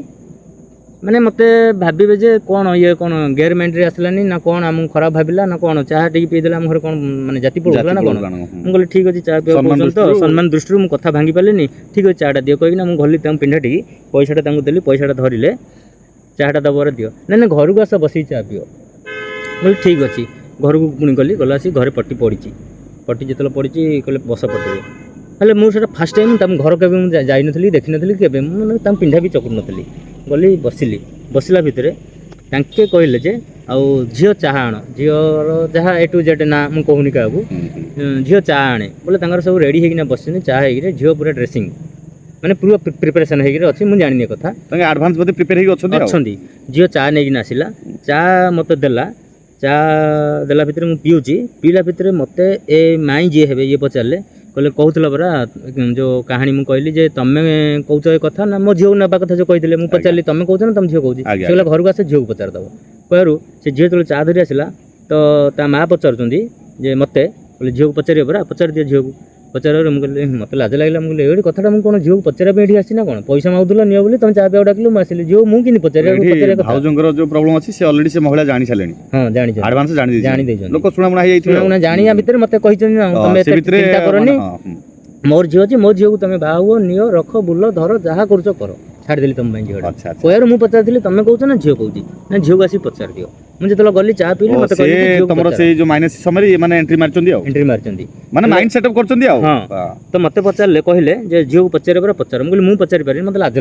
ମାନେ ମୋତେ ଭାବିବେ ଯେ କ'ଣ ଇଏ କ'ଣ ଗେର୍ ମାଇଣ୍ଡରେ ଆସିଲାନି ନା କ'ଣ ଆମକୁ ଖରାପ ଭାବିଲା ନା କ'ଣ ଚାହା ଟିକେ ପିଇଦେଲେ ଆମ ଘରେ କ'ଣ ମାନେ ଜାତି ପଡ଼ୁଥିଲା ନା କ'ଣ। ମୁଁ କହିଲି ଠିକ୍ ଅଛି ଚାହା ପିଇବା କହୁଛନ୍ତି ତ ସମ୍ମାନ ଦୃଷ୍ଟିରୁ ମୁଁ କଥା ଭାଙ୍ଗି ପାରିଲିନି। ଠିକ୍ ଅଛି ଚାହାଟା ଦିଅ କହିକିନା ମୁଁ ଗଲି ତାଙ୍କୁ ପିନ୍ଧା ଟିକେ ପଇସାଟା ତାଙ୍କୁ ଦେଲି ପଇସାଟା ଧରିଲେ ଚାହାଟା ଦେବରେ ଦିଅ ନାଇଁ ନାଇଁ ଘରକୁ ଆସ ବସିକି ଚାହା ପିଅ। କହିଲି ଠିକ୍ ଅଛି ଘରକୁ ପୁଣି ଗଲି ଗଲା ଆସି ଘରେ ପଟି ପଡ଼ିଛି ପଟି ଯେତେବେଳେ ପଡ଼ିଛି କହିଲେ ବସ ପଟିରେ ହେଲେ ମୁଁ ସେଇଟା ଫାର୍ଷ୍ଟ ଟାଇମ୍ ତାଙ୍କ ଘର କେବେ ମୁଁ ଯାଇନଥିଲି ଦେଖିନଥିଲି କେବେ ମୁଁ ତାଙ୍କୁ ପିନ୍ଧା ବି ଚକୁଡ଼ି ନଥିଲି। ଗଲି ବସିଲି ବସିଲା ଭିତରେ ତାଙ୍କେ କହିଲେ ଯେ ଆଉ ଝିଅ ଚାହା ଆଣ ଝିଅର ଯାହା A to Z ନା ମୁଁ କହୁନି କାହାକୁ ଝିଅ ଚାହା ଆଣେ ବୋଲେ ତାଙ୍କର ସବୁ ରେଡ଼ି ହେଇକିନା ବସିଛନ୍ତି ଚାହା ହେଇକିରି ଝିଅ ପୁରା ଡ୍ରେସିଂ ମାନେ ପୁରା ପ୍ରିପାରେସନ୍ ହେଇକିରି ଅଛି ମୁଁ ଜାଣିନି କଥା ତାଙ୍କେ ଆଡଭାନ୍ସ ବୋଧେ ପ୍ରିପେୟାର ହେଇକି ଅଛନ୍ତି। ଝିଅ ଚାହା ନେଇକିନା ଆସିଲା ଚାହା ମୋତେ ଦେଲା ଚାହା ଦେଲା ଭିତରେ ମୁଁ ପିଉଛି ପିଇଲା ଭିତରେ ମୋତେ ଏ ମାଇଁ ଯିଏ ହେବେ ଇଏ ପଚାରିଲେ କହିଲେ କହୁଥିଲ ପରା ଯେଉଁ କାହାଣୀ ମୁଁ କହିଲି ଯେ ତମେ କହୁଛ ଏ କଥା ନା ମୋ ଝିଅକୁ ନେବା କଥା ଯେଉଁ କହିଥିଲେ ମୁଁ ପଚାରିଲି ତମେ କହୁଛ ନା ତମ ଝିଅ କହୁଛି ସେ କହିଲା ଘରକୁ ଆସେ ଝିଅକୁ ପଚାରିଦେବ। କହିବାରୁ ସେ ଝିଅ ଯେତେବେଳେ ଚା ଧରି ଆସିଲା ତ ତା ମାଆ ପଚାରୁଛନ୍ତି ଯେ ମୋତେ କହିଲେ ଝିଅକୁ ପଚାରିବ ପରା ପଚାରି ଦିଅ ଝିଅକୁ ପଚାରିବାରୁ ମୁଁ କହିଲି ମୋତେ ଲାଜ ଲାଗିଲା ମୁଁ କହିଲି ଏଇଠି କଥାଟା ମୁଁ କ'ଣ ଝିଅକୁ ପଚାରିବା ପାଇଁ ଏଠି ଆସିଛି ନା କ'ଣ ପଇସା ମାଗୁଥିଲ ନିଅ ବୋଲି ତମେ ଚା ପିଇବାକୁ ଡାକିଲ ମୁଁ ଆସିଲି ଝିଅ ମୁଁ କିନି ପଚାରିବା ଭାଉଜଙ୍କର ଯୋଉ ପ୍ରୋବ୍ଲେମ ଅଛି ସେ ଅଲରେଡି ସେ ମହିଳା ଜାଣି ସାରିଲେଣି। ହଁ ଜାଣିଛନ୍ତି ଆଡଭାନ୍ସ ଜାଣି ଦେଇଛନ୍ତି ଲୋକ ଶୁଣାମୁଣା ହେଇଯାଇଥିବ ଜାଣିବା ଭିତରେ ମୋତେ କହିଛନ୍ତି ତମେ ଏତେ ଚିନ୍ତା କରନି ମୋର ଝିଅ ଅଛି ମୋ ଝିଅକୁ ତମେ ବାହା ହୁଅ ନିଅ ରଖ ବୁଲ ଧର ଯାହା କରୁଛ କର ଛାଡ଼ିଦେଲି ତମ ପାଇଁ ଝିଅଟା। କହିବାରୁ ମୁଁ ପଚାରିଥିଲି ତମେ କହୁଛ ନା ଝିଅ କହୁଛି ନା ଝିଅକୁ ଆସିକି ପଚାରି ଦିଅ। ମୁଁ ଯେତେବେଳେ ଗଲି ଚା ପିଇଲି ମୋତେ କହିଲେ ତମର ସେଇ ଯୋଉ ମାଇନସ୍ ସମୟରେ ମାନେ ଏଣ୍ଟ୍ରି ମାରିଛନ୍ତି ମାନେ ମାଇଣ୍ଡ ସେଟଅପ୍ କରୁଛନ୍ତି ଆଉ ହଁ ତ ମୋତେ ପଚାରିଲେ କହିଲେ ଯେ ଝିଅକୁ ପଚାରିବ ପରା ପଚାର ମୁଁ କହିଲି ମୁଁ ପଚାରି ପାରିନି ମୋତେ ଲାଜ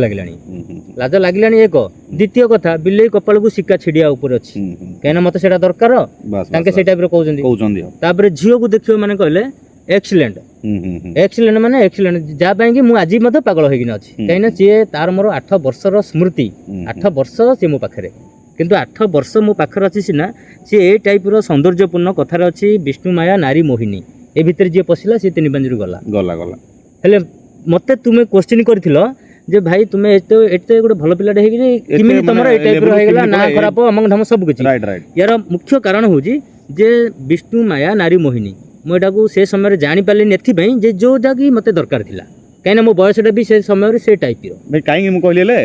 ଲାଗିଲାଣି ଏକ ଦ୍ୱିତୀୟ କଥା ବିଲେଇ କପାଳକୁ ଶିକା ଛିଡ଼ିଆ ଉପରେ ଅଛି କାହିଁକିନା ମୋତେ ସେଇଟା ଦରକାର ତାଙ୍କେ ସେଇ ଟାଇପ୍ର କହୁଛନ୍ତି ତାପରେ ଝିଅକୁ ଦେଖିବ ମାନେ କହିଲେ ଏକ୍ସିଲେଣ୍ଟ ମାନେ ଏକ୍ସିଲେଣ୍ଟ ଯାହା ପାଇଁ କି ମୁଁ ଆଜି ମଧ୍ୟ ପାଗଳ ହେଇକିନା ଅଛି କାହିଁକିନା ସିଏ ତାର ମୋର 8 ବର୍ଷର ସ୍ମୃତି 8 ବର୍ଷ ସିଏ ମୋ ପାଖରେ କିନ୍ତୁ 8 ବର୍ଷ ମୋ ପାଖରେ ଅଛି ସିନା ସିଏ ଏଇ ଟାଇପ୍ର ସୌନ୍ଦର୍ଯ୍ୟପୂର୍ଣ୍ଣ କଥାରେ ଅଛି ବିଷ୍ଣୁ ମାୟା ନାରୀ ମୋହିନୀ ଏ ଭିତରେ ଯିଏ ପଶିଲା ସିଏ 3 ପାଞ୍ଜିରୁ ଗଲା ହେଲେ ମୋତେ ତୁମେ କ୍ୱେଶ୍ଚିନ୍ କରିଥିଲ ଯେ ଭାଇ ତୁମେ ଏତେ ଗୋଟେ ଭଲ ପିଲାଟେ ହେଇକିରି କେମିତି ତମର ଏଇ ଟାଇପ୍ର ହେଇଗଲା ନା ଖରାପ ଅମଙ୍ଗ ଢମ ସବୁ କିଛି ୟାର ମୁଖ୍ୟ କାରଣ ହେଉଛି ଯେ ବିଷ୍ଣୁ ମାୟା ନାରୀ ମୋହିନୀ ମୁଁ ଏଟାକୁ ସେ ସମୟରେ ଜାଣିପାରିଲିନି ଏଥିପାଇଁ ଯେ ଯେଉଁଟା କି ମୋତେ ଦରକାର ଥିଲା କାହିଁକିନା ମୋ ବୟସଟା ବି ସେ ସମୟରେ ସେ ଟାଇପ୍ର କାହିଁକି ମୁଁ କହିଲି ହେଲେ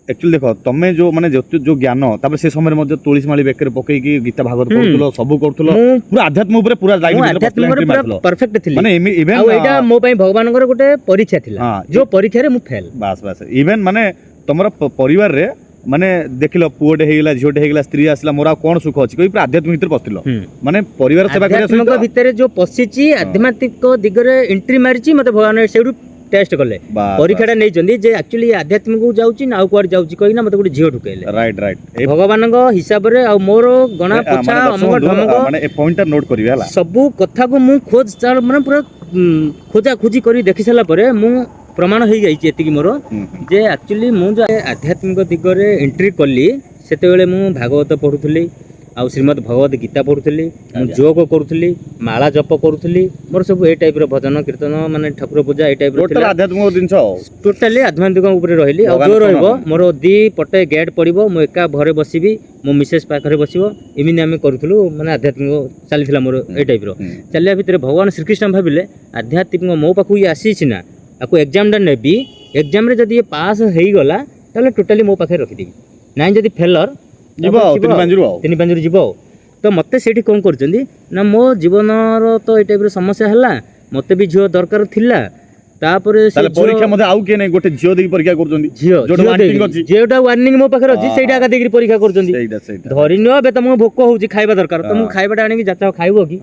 एक्चुअली देखो तमे जो माने जो ज्ञान तापर से समय मध्ये तुलसी माली बेकर पकेकी गीता भागवत पढुतलो सब करतलो पूरा आध्यात्म ऊपर पूरा लाइन पूरा परफेक्ट थिली माने इवन आ एटा मो पई भगवान गोटे परीक्षा थिला जो परीक्षा रे मु फेल बस इवन माने तमर परिवार रे माने देखिलो पुओटे हेगला झियोटे हेगला स्त्री आसला मोरा कोन सुख अछि कोई पूरा आध्यात्म भीतर पस्तिलो माने परिवार सेवा करिया सहित भीतर जो पसिची आध्यात्मिक दिगरे एंट्री मारिची मते भगवान सेडू टेस्ट कले परीक्षाटा नहीं चंदी जे एक्चुअली आध्यात्मिक को जाउची ना आउ कुआड जाउची कहिना मते गुडी झियो ठुकेले राइट भगवान को हिसाब रे आ मोर गणा पोछा अमग ढमग माने ए पॉइंटर नोट करिवे हला सब कथा को मु खोज चाल माने पूरा खोजा खोजी करी देखि सला परे मु प्रमाण हो जाइए एतिकी मोर जे एक्चुअली मु जो आध्यात्मिक दिगरे एंट्री कली सेते बेले मु भागवत पढुथली आ श्रीमद भगवत गीता पढुथली मु योग करूथली माला जप करूथली मोर सब ए टाइप रो भजन कीर्तन माने ठाकुर पूजा ए टाइप रो टोटल आध्यात्मिक दिन टोटली आध्यात्मिक ऊपर रहिली आ जो रहइबो मोर दी पटे गेट पड़िबो मु एका घरे बसिबी मो मिसेस पाखरे बसिबो इमिनी आमे करूथलु माने आध्यात्मिक चलीथिला मोर ए टाइप रो चलिया भितर भगवान श्री कृष्ण भाबिले आध्यात्मिक मो पाखु आसी छिना आपको एग्जामटा नेबी एग्जाम रे जदि ये पास ହେଇଗଲା ତାହେଲେ ଟୋଟାଲି ମୋ ପାଖରେ ରଖିଦେବି ନାଇଁ ଯଦି ଫେଲର ଯିବ ଆଉ ତିନି ପାଞ୍ଚରୁ ଯିବ ଆଉ ତ ମୋତେ ସେଇଠି କ'ଣ କରୁଛନ୍ତି ନା ମୋ ଜୀବନର ତ ଏଇ ଟାଇପ୍ର ସମସ୍ୟା ହେଲା ମୋତେ ବି ଝିଅ ଦରକାର ଥିଲା ତାପରେ ପରୀକ୍ଷା ମଧ୍ୟ ଆଉ କିଏ ନାହିଁ ଗୋଟେ ଝିଅ ଦେଇକି ପରୀକ୍ଷା କରୁଛନ୍ତି ଝିଅଟା ୱାର୍ଣ୍ଣିଂ ମୋ ପାଖରେ ଅଛି ସେଇଟା ଆକା ଦେଇକି ପରୀକ୍ଷା କରୁଛନ୍ତି ଧରି ନିଅ ଏବେ ତମକୁ ଭୋକ ହଉଛି ଖାଇବା ଦରକାର ତମକୁ ଖାଇବାଟା ଆଣିକି ଯାଚା ଖାଇବ କି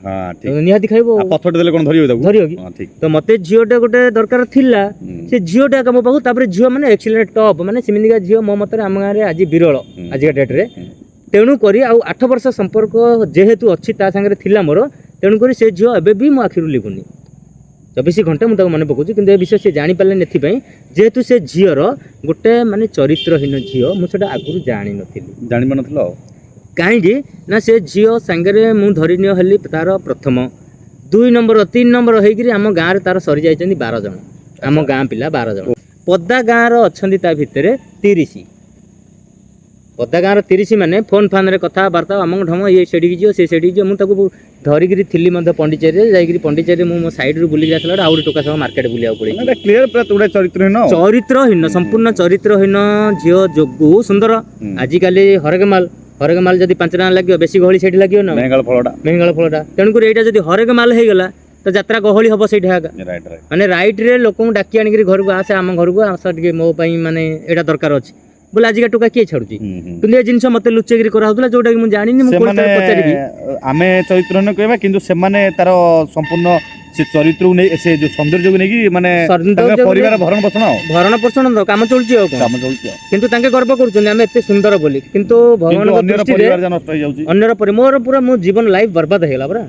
ନିହାତି ଖାଇବ ପଥରଟେ ଦେଲେ କ'ଣ ଧରିବ କି ତ ମୋତେ ଝିଅଟା ଗୋଟେ ଦରକାର ଥିଲା ସେ ଝିଅଟା ଆକା ମୋ ପାଖକୁ ତାପରେ ଝିଅ ମାନେ ଏକ୍ସିଲେଣ୍ଟ ଟପ୍ ମାନେ ସେମିତିକା ଝିଅ ମୋ ମତରେ ଆମ ଗାଁରେ ଆଜି ବିରଳ ଆଜିକା ଡେଟ୍ରେ ତେଣୁ କରି ଆଉ 8 ବର୍ଷ ସମ୍ପର୍କ ଯେହେତୁ ଅଛି ତା ସାଙ୍ଗରେ ଥିଲା ମୋର ତେଣୁକରି ସେ ଝିଅ ଏବେ ବି ମୋ ଆଖିରୁ ଲିଭୁନି 24 ଘଣ୍ଟା ମୁଁ ତାକୁ ମନେ ପକାଉଛି କିନ୍ତୁ ଏ ବିଷୟ ସେ ଜାଣିପାରିଲେନି ଏଥିପାଇଁ ଯେହେତୁ ସେ ଝିଅର ଗୋଟେ ମାନେ ଚରିତ୍ରହୀନ ଝିଅ ମୁଁ ସେଟା ଆଗରୁ ଜାଣିପାରୁନଥିଲ କାହିଁକି ନା ସେ ଝିଅ ସାଙ୍ଗରେ ମୁଁ ଧରିନିଅ ହେଲି ତାର ପ୍ରଥମ 2 ନମ୍ବର 3 ନମ୍ବର ହେଇକିରି ଆମ ଗାଁରେ ତାର ସରିଯାଇଛନ୍ତି 12 ଜଣ ଆମ ଗାଁ ପିଲା 12 ଜଣ ପଦା ଗାଁର ଅଛନ୍ତି ତା ଭିତରେ 30 ପଦା ଗାଁର 30 ମାନେ ଫୋନ୍ ଫାନ୍ରେ କଥାବାର୍ତ୍ତା ଅମକ ଢମ ଇଏ ସେଠିକି ଯିବ ସେ ସେଠିକି ଯିବ ମୁଁ ତାକୁ ଧରିକିରି ଥିଲି ମଧ୍ୟ ପଣ୍ଡିଚେରୀରେ ଯାଇକିରି ପଣ୍ଡିଚେରୀରେ ମୁଁ ମୋ ସାଇଡ଼ରୁ ବୁଲିକି ଆସିଲା ବେଳେ ଆଉ ଗୋଟେ ଟୋକା ସହ ମାର୍କେଟ ବୁଲିବାକୁ ପଡ଼ିବ ଚରିତ୍ରହୀନ ସମ୍ପୂର୍ଣ୍ଣ ଚରିତ୍ରହୀନ ଝିଅ ଯୋଗୁ ସୁନ୍ଦର ଆଜିକାଲି ହରେକ ମାଲ ଯଦି 5 ଟଙ୍କା ଲାଗିବ ବେଶୀ ଗହଳି ସେଇଠି ଲାଗିବ ନା ମେଙ୍ଗାଳ ଫଳଟା ତେଣୁକରି ଏଇଟା ଯଦି ହରେକ ମାଲ ହେଇଗଲା ତ ଯାତ୍ରା ଗହଳି ହବ ସେଇଠି ମାନେ ରାଇଟ୍ରେ ଲୋକଙ୍କୁ ଡାକି ଆଣିକିରି ଘରକୁ ଆସେ ଆମ ଘରକୁ ଆସ ଟିକେ ମୋ ପାଇଁ ମାନେ ଏଇଟା ଦରକାର ଅଛି बोले आजिका टोका किए छाड़ुची किंतु ए जिंस मते लुचेगिरी करा होतला जोटा कि मु जानिनी मु कोन पचारिबी आमे चरित्रहन कहबा किंतु से माने तार संपूर्ण से चरित्र नै से जो सौंदर्य को नै कि माने परिवार भरण पोषण न काम चलची हो काम चलची किंतु तांके गर्व करूछन आमे एते सुंदर बोली किंतु भगवान अन्यर परिवार जा नष्ट हो जाउची अन्यर पर मोर पूरा मो जीवन लाइफ बर्बाद हेला बरा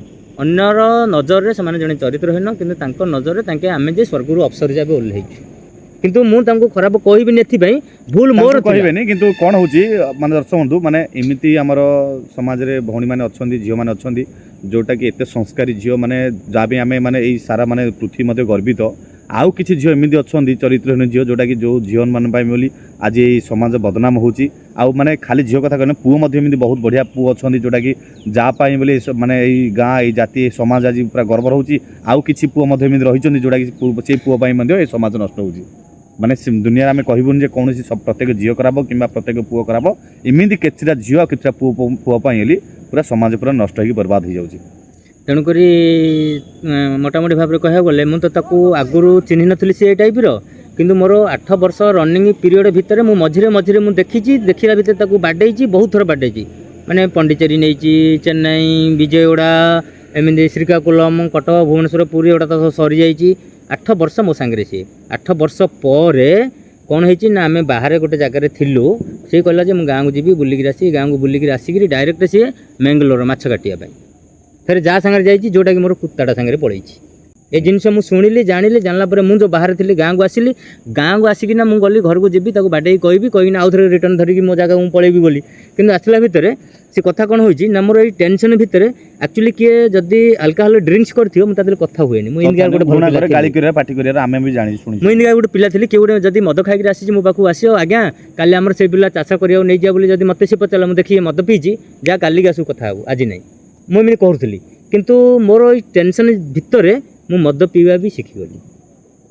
अन्यर नजर रे समान जने चरित्रहीन किंतु तांको नजर रे तांके आमे जे स्वर्गरु अप्सर जाबे ओल्हेई किंतु मु तांको खराब कहबी नेथि भाई भूल मोर कहबेनी किंतु कोन होची माने दर्शक बंधु माने एमिति हमर समाज रे भौणी माने अछंदी झियो माने अछंदी जोटा कि एते संस्कारी झियो माने जाबे आमे माने एई सारा माने पृथ्वी मध्ये गर्वित आउ किछि झियो एमिति अछंदी चरित्रहीन झियो जोटा कि जो झियोन माने पाइ बोली आज एई समाज बदनाम होची आउ माने खाली झियो कथा कहने पुओ मध्ये एमिति बहुत बढ़िया पुओ अछंदी जोटा कि जा पाइ बोली माने एई गां एई जाति समाज आज पूरा गर्व होची आउ किछि पुओ मध्ये एमिति रहिचंदी जोटा कि से पुओ पाइ मध्ये एई समाज नष्ट होची माने दुनिया आम कहबुन जे कौन प्रत्येक झील कराब कि प्रत्येक पुओ कराब एमती केतटा झील केतटा पुओली पूरा समाज पूरा नष्ट हो बर्बाद हो जाऊँगी तेणुक मोटामोटी भाव में कह गले मुझे तो आगुरी चिन्ह नी से टाइप्र किंतु मोर 8 वर्ष रनिंग पीरियड भितर मु मझिरे मझिरे मु देखी देखला भितर बाडे बहुत थर बाडे माने पंडिचेरी नहीं चेन्नई विजयवाड़ा एमती श्रीकाकुलम कटक भुवनेश्वर पुरी एगुड़ा तो सरी जाइए 8 वर्ष मो सांगे सी 8 वर्ष पर कौन है ना आम बाहर गोटे जगार थिलु सी कहला जे गाँव को जी बुलिक आसी गाँव को बुलिक आसिक डायरेक्ट सी मैंगलोर माछ काटिया फिर जहाँ सागर जाइए जोटा कि मोर कुत्ताटा सागर पड़े ये जिनस मुझे शुणिली जानिली जानला मुझे जो बाहर थी गाँव को आसिली गाँव को आसिकिना मुझे गली घर को जी बाडे कहना आउ थे रिटर्न धरिकी मो जगह मुझे पलैबी बोली किंतु आसला भितर से कथा कौन होची ना मोर टेंशन भितर एक्चुअली किए जदि अल्कोहल ड्रिंक्स करथियो मुझे तादले कथा हुएनी मु इंडिया गोटे भल गाली करिया पार्टी करिया आमे भी जानि सुनि मु इंडिया गोटे पिला थिली के गोटे जदि मद खाइक आसी मो पाखु आसियो आज्ञा काली हमर से पिला चाष करिया नै जा बोली जदि मते से पचला मु देखि मद पीची जा काली गासु कथा हो आज नै मु एमि कहउथली किंतु मोर टेंशन भितर मु मद पीवा भी शिखिगली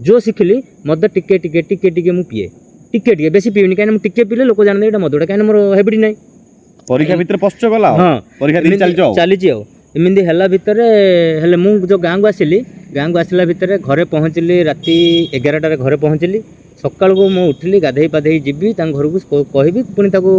जो शिखिली मद टिके टिके टिके टिके मु पिए टिके बेसी पीवनी काहे मु टिके पीले लोक जान एटा मदटा काहे मोर हेबिट नै परीक्षा भितर पश्च गला हां परीक्षा दिन चली जियो एमिंदी हला भितर हेले मु जो गाँव को आसिली गाँव को आसला भितर घरे पहुँचली राति 11टारे घरे पहुँचली सकाल को मु उठिली गाधई पाधई जीवी तां घर को कहबी पुणी ताको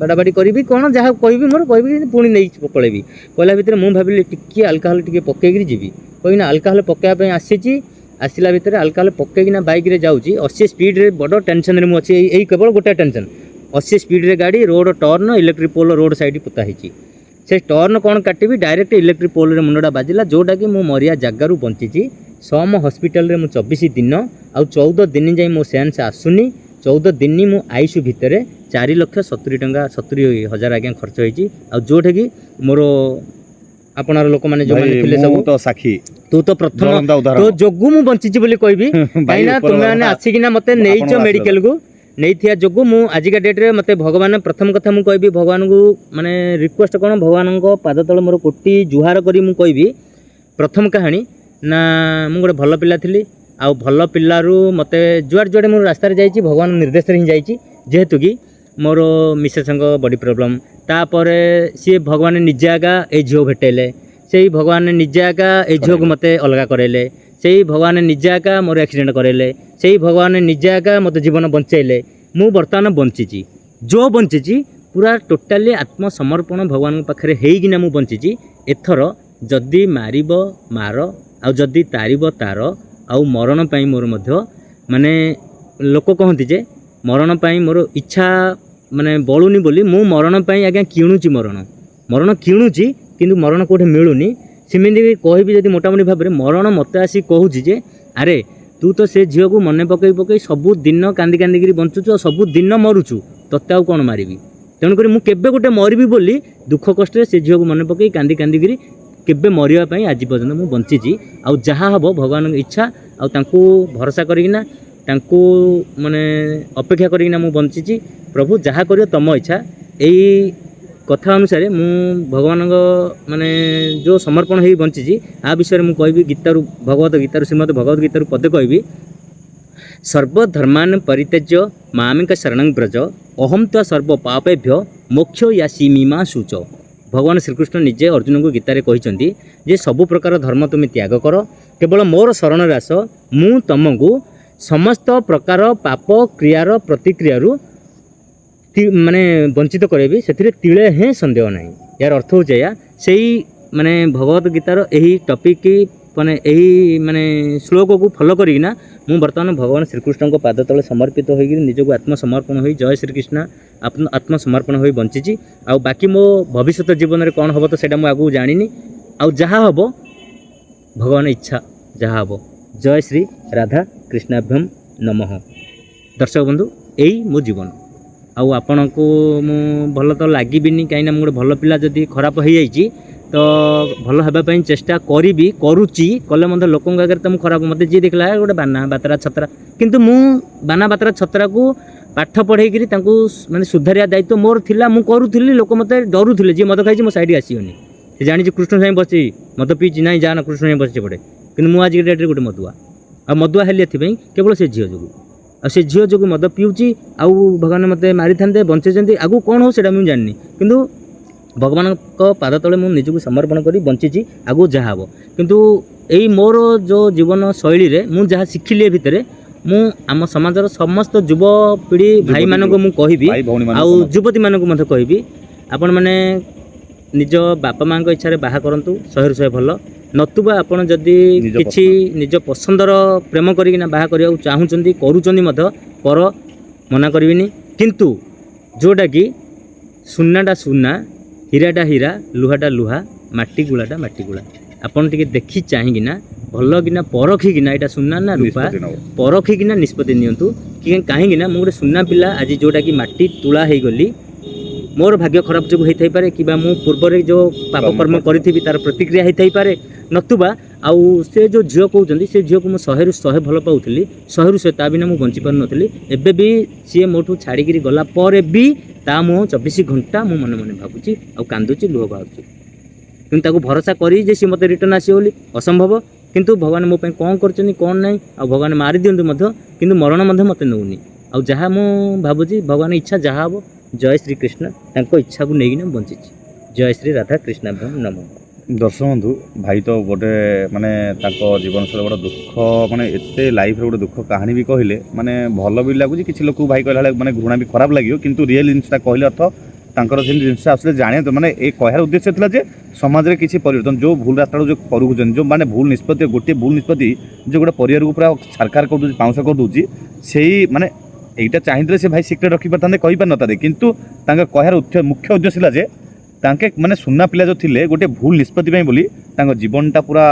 बाड़ाबाड़ी करी कौन जहाँ कहबी मोर कहबी पुणी नहीं पलैबी कहला भितर मु भाविली टिके अल्कोहल टिके पकेइकरी जीवी कहिना अल्कोहल पकेया आसीची आसला भितर अल्कोहल पकेकिना बाइक रे जाउची 80 स्पीड रे बड़ टेंशन रे मु अछि एई केवल गोटे टेंशन 80 स्पीड रे गाड़ी road turn electric pole road side पुता हिची से टर्न कौन काटिबी डायरेक्ट इलेक्ट्रिक पोल रे मुंडा बाजिला जोटा कि मु मरिया जगारू बंचीची सम हॉस्पिटल रे मु 24 दिन आ 14 दिन जाई मो सेंस आसुनी 14 दिन मु आईसु भितर 4,70,000 आज्ञा खर्च होईची आ जोठे कि मोर आपनार लोक माने जो माने थिले सब तो साखी तू तो प्रथम तो जोगु मु बंचीची बोली कहबी काइना तुमे माने आसीकिना मते नेइचो मेडिकल को नहीं थिया जोगु मु आजिका डेट रे मते भगवान प्रथम कथा मु कहबी भगवान को माने रिक्वेस्ट कोन भगवान को पाद तळ मोर कोटी जुहार करी मु कहबी प्रथम कहानी ना मु गोटे भल पिला थिली ଆଉ ଭଲ ପିଲାରୁ ମୋତେ ଯୁଆଡ଼େ ଯୁଆଡ଼େ ମୁଁ ରାସ୍ତାରେ ଯାଇଛି ଭଗବାନ ନିର୍ଦ୍ଦେଶରେ ହିଁ ଯାଇଛି। ଯେହେତୁ କି ମୋର ମିସେସ୍ଙ୍କ ବଡ଼ି ପ୍ରୋବ୍ଲେମ୍, ତାପରେ ସିଏ ଭଗବାନ ନିଜେ ଆଗା ଏଇ ଝିଅ ଭେଟେଇଲେ, ସେଇ ଭଗବାନ ନିଜେ ଆଗା ଏଇ ଝିଅକୁ ମୋତେ ଅଲଗା କରାଇଲେ, ସେଇ ଭଗବାନ ନିଜେ ଆଗା ମୋର ଆକ୍ସିଡେଣ୍ଟ କରାଇଲେ, ସେଇ ଭଗବାନ ନିଜେ ଆଗା ମୋତେ ଜୀବନ ବଞ୍ଚାଇଲେ। ମୁଁ ବର୍ତ୍ତମାନ ବଞ୍ଚିଛି, ଯେଉଁ ବଞ୍ଚିଛି ପୁରା ଟୋଟାଲି ଆତ୍ମସମର୍ପଣ ଭଗବାନଙ୍କ ପାଖରେ ହେଇକିନା ମୁଁ ବଞ୍ଚିଛି। ଏଥର ଯଦି ମାରିବ ମାର, ଆଉ ଯଦି ତାରିବ ତାର, ଆଉ ମରଣ ପାଇଁ ମୋର ମଧ୍ୟ ମାନେ ଲୋକ କହନ୍ତି ଯେ ମରଣ ପାଇଁ ମୋର ଇଚ୍ଛା ମାନେ ବଳୁନି ବୋଲି ମୁଁ ମରଣ ପାଇଁ ଆଜ୍ଞା କିଣୁଛି, ମରଣ କିଣୁଛି କିନ୍ତୁ ମରଣ କେଉଁଠି ମିଳୁନି। ସେମିତି କହିବି ଯଦି ମୋଟାମୋଟି ଭାବରେ ମରଣ ମୋତେ ଆସି କହୁଛି ଯେ ଆରେ ତୁ ତ ସେ ଝିଅକୁ ମନେ ପକେଇ ପକେଇ ସବୁଦିନ କାନ୍ଦି କାନ୍ଦିକିରି ବଞ୍ଚୁଛୁ ଆଉ ସବୁଦିନ ମରୁଛୁ, ତୋତେ ଆଉ କ'ଣ ମାରିବି। ତେଣୁକରି ମୁଁ କେବେ ଗୋଟେ ମରିବି ବୋଲି ଦୁଃଖ କଷ୍ଟରେ ସେ ଝିଅକୁ ମନେ ପକେଇ କାନ୍ଦି କାନ୍ଦିକିରି କେବେ ମରିବା ପାଇଁ ଆଜି ପର୍ଯ୍ୟନ୍ତ ମୁଁ ବଞ୍ଚିଛି। ଆଉ ଯାହା ହେବ ଭଗବାନଙ୍କ ଇଚ୍ଛା, ଆଉ ତାଙ୍କୁ ଭରସା କରିକିନା ତାଙ୍କୁ ମାନେ ଅପେକ୍ଷା କରିକିନା ମୁଁ ବଞ୍ଚିଛି। ପ୍ରଭୁ ଯାହା କରିବ ତମ ଇଚ୍ଛା, ଏଇ କଥା ଅନୁସାରେ ମୁଁ ଭଗବାନଙ୍କ ମାନେ ଯେଉଁ ସମର୍ପଣ ହେଇ ବଞ୍ଚିଛି। ଆ ବିଷୟରେ ମୁଁ କହିବି ଗୀତାରୁ, ଭଗବତ ଗୀତାରୁ, ଶ୍ରୀମଦ୍ ଭଗବତ ଗୀତାରୁ ପଦେ କହିବି, ସର୍ବଧର୍ମାନ ପରିତ୍ୟଜ୍ୟ ମାମିକ ଶରଣଂ ବ୍ରଜ ଅହಂ ତ୍ୱ ସର୍ବ ପାପେଭ୍ୟ ମୋକ୍ଷ ୟାସିମି ମା ଶୁଚ। ଭଗବାନ ଶ୍ରୀକୃଷ୍ଣ ନିଜେ ଅର୍ଜୁନଙ୍କୁ ଗୀତାରେ କହିଛନ୍ତି ଯେ ସବୁ ପ୍ରକାର ଧର୍ମ ତୁମେ ତ୍ୟାଗ କର, କେବଳ ମୋର ଶରଣରେ ଆସ, ମୁଁ ତମକୁ ସମସ୍ତ ପ୍ରକାର ପାପ କ୍ରିୟାର ପ୍ରତିକ୍ରିୟାରୁ ମାନେ ବଞ୍ଚିତ କରାଇବି, ସେଥିରେ ତିଳେ ହିଁ ସନ୍ଦେହ ନାହିଁ। ଏହାର ଅର୍ଥ ହେଉଛି ଏଇଆ। ସେଇ ମାନେ ଭଗବତ ଗୀତାର ଏହି ଟପିକ୍ ମାନେ ଏହି ମାନେ ଶ୍ଲୋକକୁ ଫଲୋ କରିକିନା ମୁଁ ବର୍ତ୍ତମାନ ଭଗବାନ ଶ୍ରୀକୃଷ୍ଣଙ୍କ ପାଦ ତଳେ ସମର୍ପିତ ହୋଇକି ନିଜକୁ ଆତ୍ମସମର୍ପଣ ହୋଇ ଜୟ ଶ୍ରୀକୃଷ୍ଣ ଆତ୍ମସମର୍ପଣ ହୋଇ ବଞ୍ଚିଛି। ଆଉ ବାକି ମୋ ଭବିଷ୍ୟତ ଜୀବନରେ କ'ଣ ହେବ ତ ସେଇଟା ମୁଁ ଆଗକୁ ଜାଣିନି। ଆଉ ଯାହା ହେବ ଭଗବାନ ଇଚ୍ଛା, ଯାହା ହେବ। ଜୟ ଶ୍ରୀ ରାଧା କୃଷ୍ଣାଭ୍ୟମ୍ ନମଃ। ଦର୍ଶକ ବନ୍ଧୁ, ଏଇ ମୋ ଜୀବନ। ଆଉ ଆପଣଙ୍କୁ ମୁଁ ଭଲ ତ ଲାଗିବିନି, କାହିଁକିନା ମୁଁ ଗୋଟେ ଭଲ ପିଲା ଯଦି ଖରାପ ହେଇଯାଇଛି ତ ଭଲ ହେବା ପାଇଁ ଚେଷ୍ଟା କରିବି, କରୁଛି। କଲେ ମଧ୍ୟ ଲୋକଙ୍କ ଆଗରେ ତ ମୁଁ ଖରାପ, ମୋତେ ଯିଏ ଦେଖିଲା ଗୋଟେ ବାନା ବାତରା ଛତରା, କିନ୍ତୁ ମୁଁ ବାନା ବାତରା ଛତରାକୁ ପାଠ ପଢ଼େଇକିରି ତାଙ୍କୁ ମାନେ ସୁଧାରିବା ଦାୟିତ୍ୱ ମୋର ଥିଲା। ମୁଁ କରୁଥିଲି, ଲୋକ ମୋତେ ଡରୁଥିଲେ। ଯିଏ ମଦ ଖାଇଛି ମୋ ସାଇଡ଼୍ ଆସିବନି, ସେ ଜାଣିଛି କୃଷ୍ଣ ସାଙ୍ଗେ ବସିଛି, ମଦ ପିଇଛି, ନାଇଁ ଯାଆ ନା କୃଷ୍ଣ ସାଙ୍ଗେ ବସିଛି ପଡ଼େ। କିନ୍ତୁ ମୁଁ ଆଜିକା ଡେଟ୍ରେ ଗୋଟେ ମଦୁଆ, ଆଉ ମଦୁଆ ହେଲି ଏଥିପାଇଁ କେବଳ ସେ ଝିଅ ଯୋଗୁଁ। ଆଉ ସେ ଝିଅ ଯୋଗୁଁ ମଦ ପିଉଛି, ଆଉ ଭଗବାନ ମୋତେ ମାରିଥାନ୍ତେ, ବଞ୍ଚେଇଛନ୍ତି। ଆଗକୁ କ'ଣ ହଉ ସେଇଟା ମୁଁ ଜାଣିନି, କିନ୍ତୁ ଭଗବାନଙ୍କ ପାଦ ତଳେ ମୁଁ ନିଜକୁ ସମର୍ପଣ କରି ବଞ୍ଚିଛି। ଆଗକୁ ଯାହା ହେବ, କିନ୍ତୁ ଏଇ ମୋର ଯେଉଁ ଜୀବନ ଶୈଳୀରେ ମୁଁ ଯାହା ଶିଖିଲି ଏ ଭିତରେ, ମୁଁ ଆମ ସମାଜର ସମସ୍ତ ଯୁବପିଢ଼ି ଭାଇମାନଙ୍କୁ ମୁଁ କହିବି, ଆଉ ଯୁବତୀମାନଙ୍କୁ ମଧ୍ୟ କହିବି, ଆପଣମାନେ ନିଜ ବାପା ମାଆଙ୍କ ଇଚ୍ଛାରେ ବାହା କରନ୍ତୁ, 100ରୁ 100 ଭଲ। ନତୁବା ଆପଣ ଯଦି କିଛି ନିଜ ପସନ୍ଦର ପ୍ରେମ କରିକିନା ବାହା କରିବାକୁ ଚାହୁଁଛନ୍ତି, କରୁଛନ୍ତି ମଧ୍ୟ କର, ମନା କରିବିନି। କିନ୍ତୁ ଯେଉଁଟାକି ସୁନାଟା ସୁନା, ହୀରାଟା ହୀରା, ଲୁହାଟା ଲୁହା, ମାଟି ଗୁଳାଟା ମାଟି ଗୁଳା। ଆପଣ ଟିକେ ଦେଖି ଚାହିଁକିନା ଭଲକିନା ପରଖିକିନା ଏଇଟା ସୁନା ନା ରୂପା ପରଖିକିନା ନିଷ୍ପତ୍ତି ନିଅନ୍ତୁ। କାହିଁକିନା ମୁଁ ଗୋଟେ ସୁନା ପିଲା ଆଜି ଯେଉଁଟାକି ମାଟି ତୁଳା ହେଇଗଲି, ମୋର ଭାଗ୍ୟ ଖରାପ ଯୋଗୁଁ ହେଇଥାଇପାରେ, କିମ୍ବା ମୁଁ ପୂର୍ବରେ ଯେଉଁ ପାପକର୍ମ କରିଥିବି ତାର ପ୍ରତିକ୍ରିୟା ହେଇଥାଇପାରେ। ନତୁବା ଆଉ ସେ ଯେଉଁ ଝିଅ କହୁଛନ୍ତି, ସେ ଝିଅକୁ ମୁଁ 100ରୁ 100 ଭଲ ପାଉଥିଲି, 100ରୁ 100 ତା ବିନା ମୁଁ ବଞ୍ଚିପାରୁନଥିଲି। ଏବେ ବି ସିଏ ମୋଠୁ ଛାଡ଼ିକିରି ଗଲା ପରେ ବି ତା ମୁହଁ 24 ଘଣ୍ଟା ମୁଁ ମନେ ମନେ ଭାବୁଛି, ଆଉ କାନ୍ଦୁଛି, ଲୁହ ବାହାରୁଛି। କିନ୍ତୁ ତାକୁ ଭରସା କରି ଯେ ସିଏ ମୋତେ ରିଟର୍ନ ଆସିବ ବୋଲି ଅସମ୍ଭବ। କିନ୍ତୁ ଭଗବାନ ମୋ ପାଇଁ କ'ଣ କରିଛନ୍ତି କ'ଣ ନାହିଁ, ଆଉ ଭଗବାନ ମାରିଦିଅନ୍ତୁ ମଧ୍ୟ, କିନ୍ତୁ ମରଣ ମଧ୍ୟ ମୋତେ ନେଉନି। ଆଉ ଯାହା ମୁଁ ଭାବୁଛି ଭଗବାନ ଇଚ୍ଛା ଯାହା ହେବ। ଜୟ ଶ୍ରୀକୃଷ୍ଣ, ତାଙ୍କ ଇଚ୍ଛାକୁ ନେଇକିନା ମୁଁ ବଞ୍ଚିଛି। ଜୟ ଶ୍ରୀ ରାଧା କୃଷ୍ଣାଭ୍ୟମ୍ ନମଃ। ଦର୍ଶକ ବନ୍ଧୁ, ଭାଇ ତ ଗୋଟେ ମାନେ ତାଙ୍କ ଜୀବନଶୈଳୀ ଗୋଟେ ଦୁଃଖ, ମାନେ ଏତେ ଲାଇଫ୍ରେ ଗୋଟେ ଦୁଃଖ କାହାଣୀ ବି କହିଲେ, ମାନେ ଭଲ ବି ଲାଗୁଛି। କିଛି ଲୋକକୁ ଭାଇ କହିଲା ବେଳେ ମାନେ ଘୃଣା ବି ଖରାପ ଲାଗିବ, କିନ୍ତୁ ରିଏଲ୍ ଜିନିଷଟା କହିଲେ ଅର୍ଥ ତାଙ୍କର ସେମିତି ଜିନିଷ ଆସିଲେ ଜାଣିବା ତ, ମାନେ ଏ କହିବାର ଉଦ୍ଦେଶ୍ୟ ଥିଲା ଯେ ସମାଜରେ କିଛି ପରିବର୍ତ୍ତନ, ଯେଉଁ ଭୁଲ ରାସ୍ତାକୁ ଯେଉଁ କରୁଛନ୍ତି, ଯେଉଁ ମାନେ ଭୁଲ ନିଷ୍ପତ୍ତି, ଗୋଟିଏ ଭୁଲ ନିଷ୍ପତ୍ତି ଯେଉଁ ଗୋଟେ ପରିବାରକୁ ପୁରା ଛାରଖାର କରିଦେଉଛି, ପାଉଁଶ କରିଦେଉଛି, ସେଇ ମାନେ এইটা চাহিদে সে ভাই সিক্রেট রখিপারে কইপারে, কিন্তু তাঙ্ক কহার মুখ্য উদ্দেশ্য লা যে তাঙ্কে মানে সুনা পিলা যে লে গোটে ভুল নিষ্পত্তি বলি তাঙ্ক জীবনটা পুরা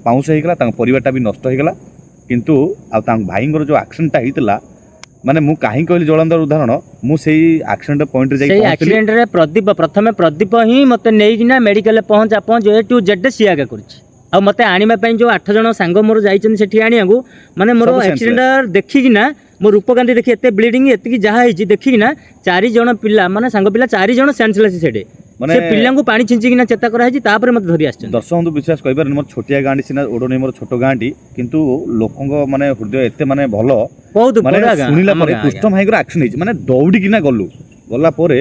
পাউঁশ হয়ে গলা, তাঙ্ক পরিবারটা বি নষ্ট হয়ে গলা। কিন্তু ভাইঙ্কর যে আক্সিডেন্টটা হয়েছিল, মানে মু কাহি কহিলি জলন্ধর উদাহরণ, মু সেই আক্সিডেন্ট পয়েন্টে যাই সেই আক্সিডেন্টরে প্রদীপ প্রথমে প্রদীপ হি মতে নেইকিনা মেডিকালে পਹੁঁচ এ টু জেড সি আগে করছি। ଆଉ ମୋତେ ଆଣିବା ପାଇଁ ଯେଉଁ 8 ଜଣ ସାଙ୍ଗ ମୋର ଯାଇଛନ୍ତି ସେଠି ଆଣିବାକୁ, ମାନେ ମୋର ଆକ୍ସିଡେଣ୍ଟ ଦେଖିକିନା ମୋ ରୂପକାନ୍ତି ଦେଖି ଏତେ ବ୍ଲିଡିଂ ଏତିକି ଯାହା ହେଇଛି ଦେଖିକିନା 4 ଜଣ ପିଲା ମାନେ ସାଙ୍ଗ ପିଲା 4 ଜଣ ସେନ୍ସଲେସ୍ ସେଠି। ମାନେ ସେ ପିଲାଙ୍କୁ ପାଣି ଛିଞ୍ଚିକିନା ଚେତା କରାହେଇଛି ତାପରେ ମତେ ଧରି ଆସିଛନ୍ତି। ଦର୍ଶକ ବନ୍ଧୁ ବିଶ୍ୱାସ କରିପାରେନି, ମୋର ଛୋଟିଆ ଗାଁଟି ସିନା ଓଡ଼ନେଇ ମୋର ଛୋଟ ଗାଁଟି, କିନ୍ତୁ ଲୋକଙ୍କ ମାନେ ହୃଦୟ ଏତେ ମାନେ ଭଲ, ବହୁତ ମାନେ ବଢିଆ ଗାଁ, ଶୁଣିଲା ଆମ ପରେ ଗାଁ, କୃଷ୍ଣ ଆଜ୍ଞା। ଭାଇଙ୍କର ଆକ୍ସନ ହେଇଛି, ମାନେ ଦୌଡ଼ିକିନା ଗଲା ପରେ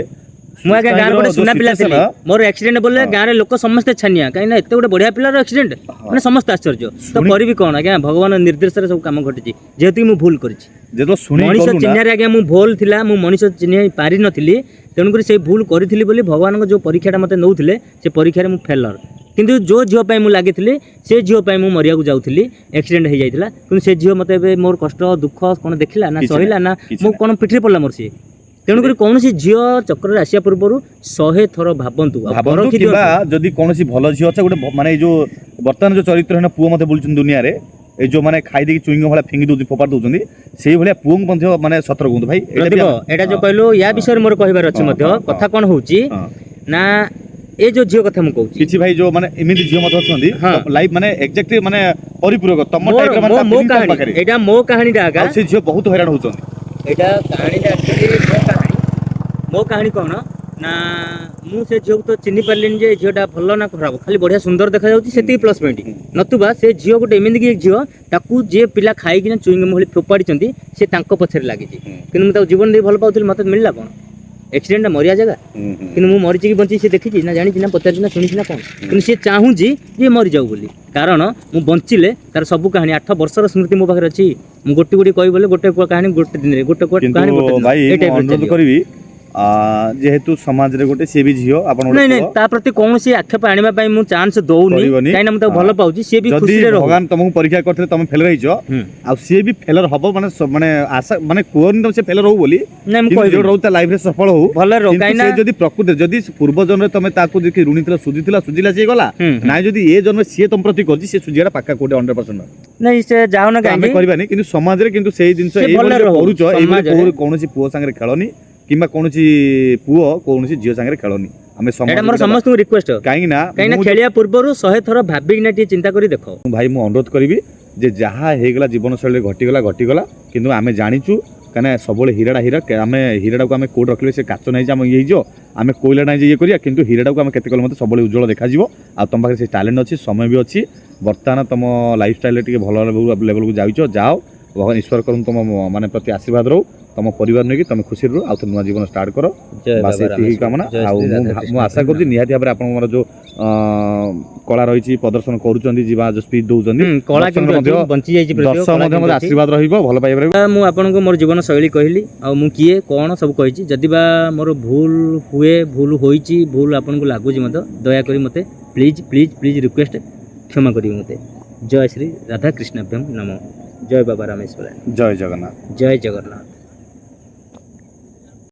ମୁଁ ଆଜ୍ଞା ଗାଁରେ ଗୋଟେ ସୁନା ପିଲା ଥିଲି, ମୋର ଆକ୍ସିଡେଣ୍ଟ ବୋଲେ ହଁ। ଗାଁରେ ଲୋକ ସମସ୍ତେ ଛାନିଆ, କାହିଁକି ନା ଏତେ ଗୋଟେ ବଢିଆ ପିଲାର ଆକ୍ସିଡେଣ୍ଟ, ମାନେ ସମସ୍ତେ ଆଶ୍ଚର୍ଯ୍ୟ। ତ କରିବି କଣ ଆଜ୍ଞା, ଭଗବାନ ନିର୍ଦ୍ଦେଶରେ ସବୁ କାମ ଘଟିଛି, ଯେହେତୁ ମୁଁ ଭୁଲ କରିଛି। ଯେତେବେଳେ ଶୁଣି ମଣିଷ ଗଲୁ ନା, ଚିହ୍ନାରେ ଆଜ୍ଞା ମୁଁ ଭୁଲ ଥିଲା, ମୁଁ ମଣିଷ ଚିହ୍ନି ପାରିନଥିଲି, ତେଣୁକରି ସେଇ ଭୁଲ କରିଥିଲି ବୋଲି ଭଗବାନଙ୍କ ଯେଉଁ ପରୀକ୍ଷାଟା ମୋତେ ନେଉଥିଲେ ସେ ପରୀକ୍ଷାରେ ମୁଁ ଫେଲର। କିନ୍ତୁ ଯେଉଁ ଝିଅ ପାଇଁ ମୁଁ ଲାଗିଥିଲି ସେ ଝିଅ ପାଇଁ ମୁଁ ମରିବାକୁ ଯାଉଥିଲି, ଆକ୍ସିଡେଣ୍ଟ ହେଇଯାଇଥିଲା, କିନ୍ତୁ ସେ ଝିଅ ମୋତେ ଏବେ ମୋର କଷ୍ଟ ଦୁଃଖ କ'ଣ ଦେଖିଲା ନା କିଛି ସହିଲା ନା କିଛି ମୁଁ ନାହିଁ। କ'ଣ ପିଠିରେ ପଡ଼ିଲା ମୋର ସିଏ। ତେଣୁକରି କୌଣସି ଝିଅ ଚକ୍ରରେ ଆସିବା ପୂର୍ବରୁ 100 ଥର ଭାବନ୍ତୁ ଆଉ ଭାବନ୍ତୁ, ପରଖି କିମ୍ବା ଦିଅନ୍ତୁ। ଯଦି କୌଣସି ଭଲ ଝିଅ ଅଛି ଗୋଟେ ମାନେ ଏଇ ଯୋଉ ବର୍ତ୍ତମାନ ଯୋଉ ଚରିତ୍ରହୀନ ପୁଅ ମଧ୍ୟ ବୁଲୁଛନ୍ତି ଦୁନିଆରେ, ଏଇ ଯୋଉ ମାନେ ଖାଇଦେଇକି ଚୁଇଙ୍ଗ ଭଳିଆ ଫିଙ୍ଗି ଦଉଛି ଫୋପାଡ଼ି ଦଉଛନ୍ତି, ସେଇଭଳିଆ ପୁଅଙ୍କୁ ମଧ୍ୟ ମାନେ ସତର୍କ ହୁଅନ୍ତୁ ଭାଇ। ଏଇଟା ବି ପ୍ରଦୀପ, ଏଇଟା ଯୋଉ କହିଲୁ ୟା ବିଷୟରେ ମୋର କହିବାର ଅଛି ମଧ୍ୟ। କଥା କ'ଣ ହଉଛି ନା, ଏ ଯୋଉ ଝିଅ କଥା ମୁଁ କହୁଛି, କିଛି ଭାଇ ଯୋଉ ମାନେ ଏମିତି ଝିଅ ମଧ୍ୟ ଅଛନ୍ତି ହଁ। ଲାଇଫ ମାନେ ଏକ୍ଜାକ୍ଟଲି ମାନେ ପରିପୂରକ ତମ ମୋର ଟାଇପର, ମାନେ ତା ମୋ feeling ତମ କାହାଣୀ, ପାଖରେ, ଏଇଟା ମୋ କାହାଣୀଟା ଆଜ୍ଞା। ଆଉ ସେ ଝିଅ ବହୁତ ହଇରାଣ ହଉଛନ୍ତି। ଏଇଟା କାହାଣୀଟା ଆକ୍ଚୁଆଲି ମୋ କାହାଣୀ। ମୋ କାହାଣୀ କ'ଣ ନା, ମୁଁ ସେ ଝିଅକୁ ତ ଚିହ୍ନି ପାରିଲିନି ଯେ ଏ ଝିଅଟା ଭଲ ନା ଖରାପ, ଖାଲି ବଢିଆ ସୁନ୍ଦର ଦେଖାଯାଉଛି, ସେତିକି ପ୍ଲସ୍ ପଏଣ୍ଟ। ନତୁବା ସେ ଝିଅ ଗୋଟେ ଏମିତି କି ଝିଅ, ତାକୁ ଯିଏ ପିଲା ଖାଇକିନା ଚୁଇଙ୍ଗମ ଭଳି ଫୋପାଡ଼ିଛନ୍ତି ସେ ତାଙ୍କ ପଛରେ ଲାଗିଛି, କିନ୍ତୁ ମୁଁ ତାକୁ ଜୀବନ ଦେଇ ଭଲ ପାଉଥିଲି, ମୋତେ ମିଳିଲା କ'ଣ? ଆକ୍ସିଡେଣ୍ଟଟା ମରିବା ଜାଗା, କିନ୍ତୁ ମୁଁ ମରିଛି କି ବଞ୍ଚିଛି ସେ ଦେଖିଛି ନା, ଜାଣିଛି ନା, ପଚାରିଛି ନା, ଶୁଣିଛି ନା କ'ଣ? କିନ୍ତୁ ସେ ଚାହୁଁଛି ଯେ ମରିଯାଉ ବୋଲି, କାରଣ ମୁଁ ବଞ୍ଚିଲେ ତାର ସବୁ କାହାଣୀ 8 ବର୍ଷର ସ୍ମୃତି ମୋ ପାଖରେ ଅଛି। ମୁଁ ଗୋଟି କହିବି ବୋଲେ ଗୋଟେ କାହାଣୀ ଗୋଟେ ଦିନରେ, ଗୋଟେ କାହାଣୀ କିନ୍ତୁ ଗୋଟେ ଦିନ, ଭାଇ ଏଇ ମୁଁ ଟାଇପର ଅନୁରୋଧ ଚାଲିବ। କରିବି, ଯେହେତୁ ସମାଜରେ ଗୋଟେ ସିଏ ବି ଝିଅ, ଆପଣ ନାଇଁ ଗୋଟେ ନାଇଁ, ପୁଅ, ତା ପ୍ରତି କୌଣସି ଆକ୍ଷେପ ଆଣିବା ପାଇଁ ମୁଁ ଚାନ୍ସ ଦଉନି, କରିବନି। କାହିଁକିନା ମୁଁ ତାକୁ ଭଲ ପାଉଛି, ସିଏ ବି ଯଦି ଖୁସିରେ ରହୁ। ଭଗବାନ ତମକୁ ପରୀକ୍ଷା କରିଥିଲେ ତମେ ଫେଲ ହେଇଛ, ହୁଁ। ଆଉ ସିଏ ବି ଫେଲର ହବ, ମାନେ ମାନେ ଆଶା ମାନେ କୁହନି ତମେ ସେ ଫେଲର ହଉ ବୋଲି, ନାଇଁ ମୁଁ କିନ୍ତୁ କହିବିନି। ଯୋଉଟା ରହୁଛି ତା ଲାଇଫରେ ସଫଳ ହଉ। ଭଲରେ ରହୁ, କିନ୍ତୁ କାହିଁକି ସେ ନା ଯଦି ପ୍ରକୃତିରେ ଯଦି ପୂର୍ବ ଜନ୍ମରେ ତମେ ତାକୁ ଦେଖି ଋଣୀଥିଲା ସୁଜିଲା ସିଏ ଗଲା, ନାଇଁ ଯଦି ଏ ଜନ୍ମ ସିଏ ତମ ପ୍ରତି କରିଛି, ସେ ସୁଜିବାଟା ପାକା କୋଉଠି 100%। ନାଇଁ ସେ ଯାଉ ନା ତ ଆମେ କାହିଁକି, କରିବାନି, କିନ୍ତୁ ସମାଜରେ କିନ୍ତୁ ସେଇ ଜିନିଷ ସେ ଏଇଭଳି ଭଲରେ ଯୋଉ ରହୁ କରୁଛ, ଏଇଭଳି ସମାଜରେ। କୌଣସି ପୁଅ ସାଙ୍ଗରେ ଖେଳନି, କିମ୍ବା କୌଣସି ପୁଅ କୌଣସି ଝିଅ ସାଙ୍ଗରେ ଖେଳନି। ଆମେ ଏଇଟା ମୋର ସମାଜ, ସମସ୍ତଙ୍କୁ ରିକ୍ୱେଷ୍ଟ, କାହିଁକି ନା ଖେଳିବା ପୂର୍ବରୁ 100 ଥର ଭାବିକିନା ଟିକେ ଚିନ୍ତା କରି ଦେଖ। ଭାଇ ମୁଁ ଅନୁରୋଧ କରିବି ଯେ ଯାହା ହେଇଗଲା ଜୀବନଶୈଳୀରେ ଘଟିଗଲା, କିନ୍ତୁ ଆମେ ଜାଣିଛୁ, କାହିଁକିନା ସବୁବେଳେ ହୀରାଟା ଆମେ ହୀରାଟାକୁ ଆମେ କୋଉଠି ରଖିଲେ ସେ କାଚ ନାହିଁ ଯେ ଆମେ ଇଏ ହେଇଯିବ, ଆମେ କୋଇଲା ନାହିଁ ଯେ ଇଏ କରିବା, କିନ୍ତୁ ହୀରାଟାକୁ ଆମେ କେତେ କଲେ ମଧ୍ୟ ସବୁବେଳେ ଉଜ୍ଜ୍ୱଳ ଦେଖାଯିବ। ଆଉ ତମ ପାଖରେ ସେ ଟ୍ୟାଲେଣ୍ଟ ଅଛି, ସମୟ ବି ଅଛି, ବର୍ତ୍ତମାନ ତମ ଲାଇଫଷ୍ଟାଇଲରେ ଟିକେ ଭଲ ଲେଭେଲକୁ ଯାଅ, ଭଗବାନ ଈଶ୍ୱର କରନ୍ତୁ ତମ ମାନେ ପ୍ରତି ଆଶୀର୍ବାଦ ରହୁ, ତମ ପରିବାର ନେଇକି ତମେ ଖୁସିରେ ରୁହ, ଆଉ ଥରେ ନୂଆ ଜୀବନ ଷ୍ଟାର୍ଟ କର, ବାସ୍ ଏତିକି କାମନା। ଆଉ ମୁଁ ଆଶା କରୁଛି ନିହାତି ଭାବରେ ଆପଣଙ୍କର ଯୋଉ କଳା ରହିଛି ପ୍ରଦର୍ଶନ କରୁଛନ୍ତି, ଯିବା ଯୋଉ ସ୍ପିଚ୍ ଦଉଛନ୍ତି, କଳା କିନ୍ତୁ ବଞ୍ଚି ଯାଇଛି, ଦର୍ଶକ ମଧ୍ୟ ମୋତେ ଆଶୀର୍ବାଦ ରହିବ, ଭଲ ପାଇବା ରହିବ। ମୁଁ ଆପଣଙ୍କୁ ମୋର ଜୀବନ ଶୈଳୀ କହିଲି, ଆଉ ମୁଁ କିଏ କ'ଣ ସବୁ କହିଛି। ଯଦି ବା ମୋର ଭୁଲ ହୁଏ, ଭୁଲ ହୋଇଛି, ଭୁଲ ଆପଣଙ୍କୁ ଲାଗୁଛି ମଧ୍ୟ, ଦୟାକରି ମୋତେ ପ୍ଲିଜ୍ ରିକ୍ୱେଷ୍ଟ କ୍ଷମା କରିବେ ମୋତେ। ଜୟ ଶ୍ରୀ ରାଧାକୃଷ୍ଣାଭ୍ୟମ୍ ନମଃ। ଜୟ ବାବା ରାମେଶ୍ୱର। ଜୟ ଜଗନ୍ନାଥ। ଜୟ ଜଗନ୍ନାଥ।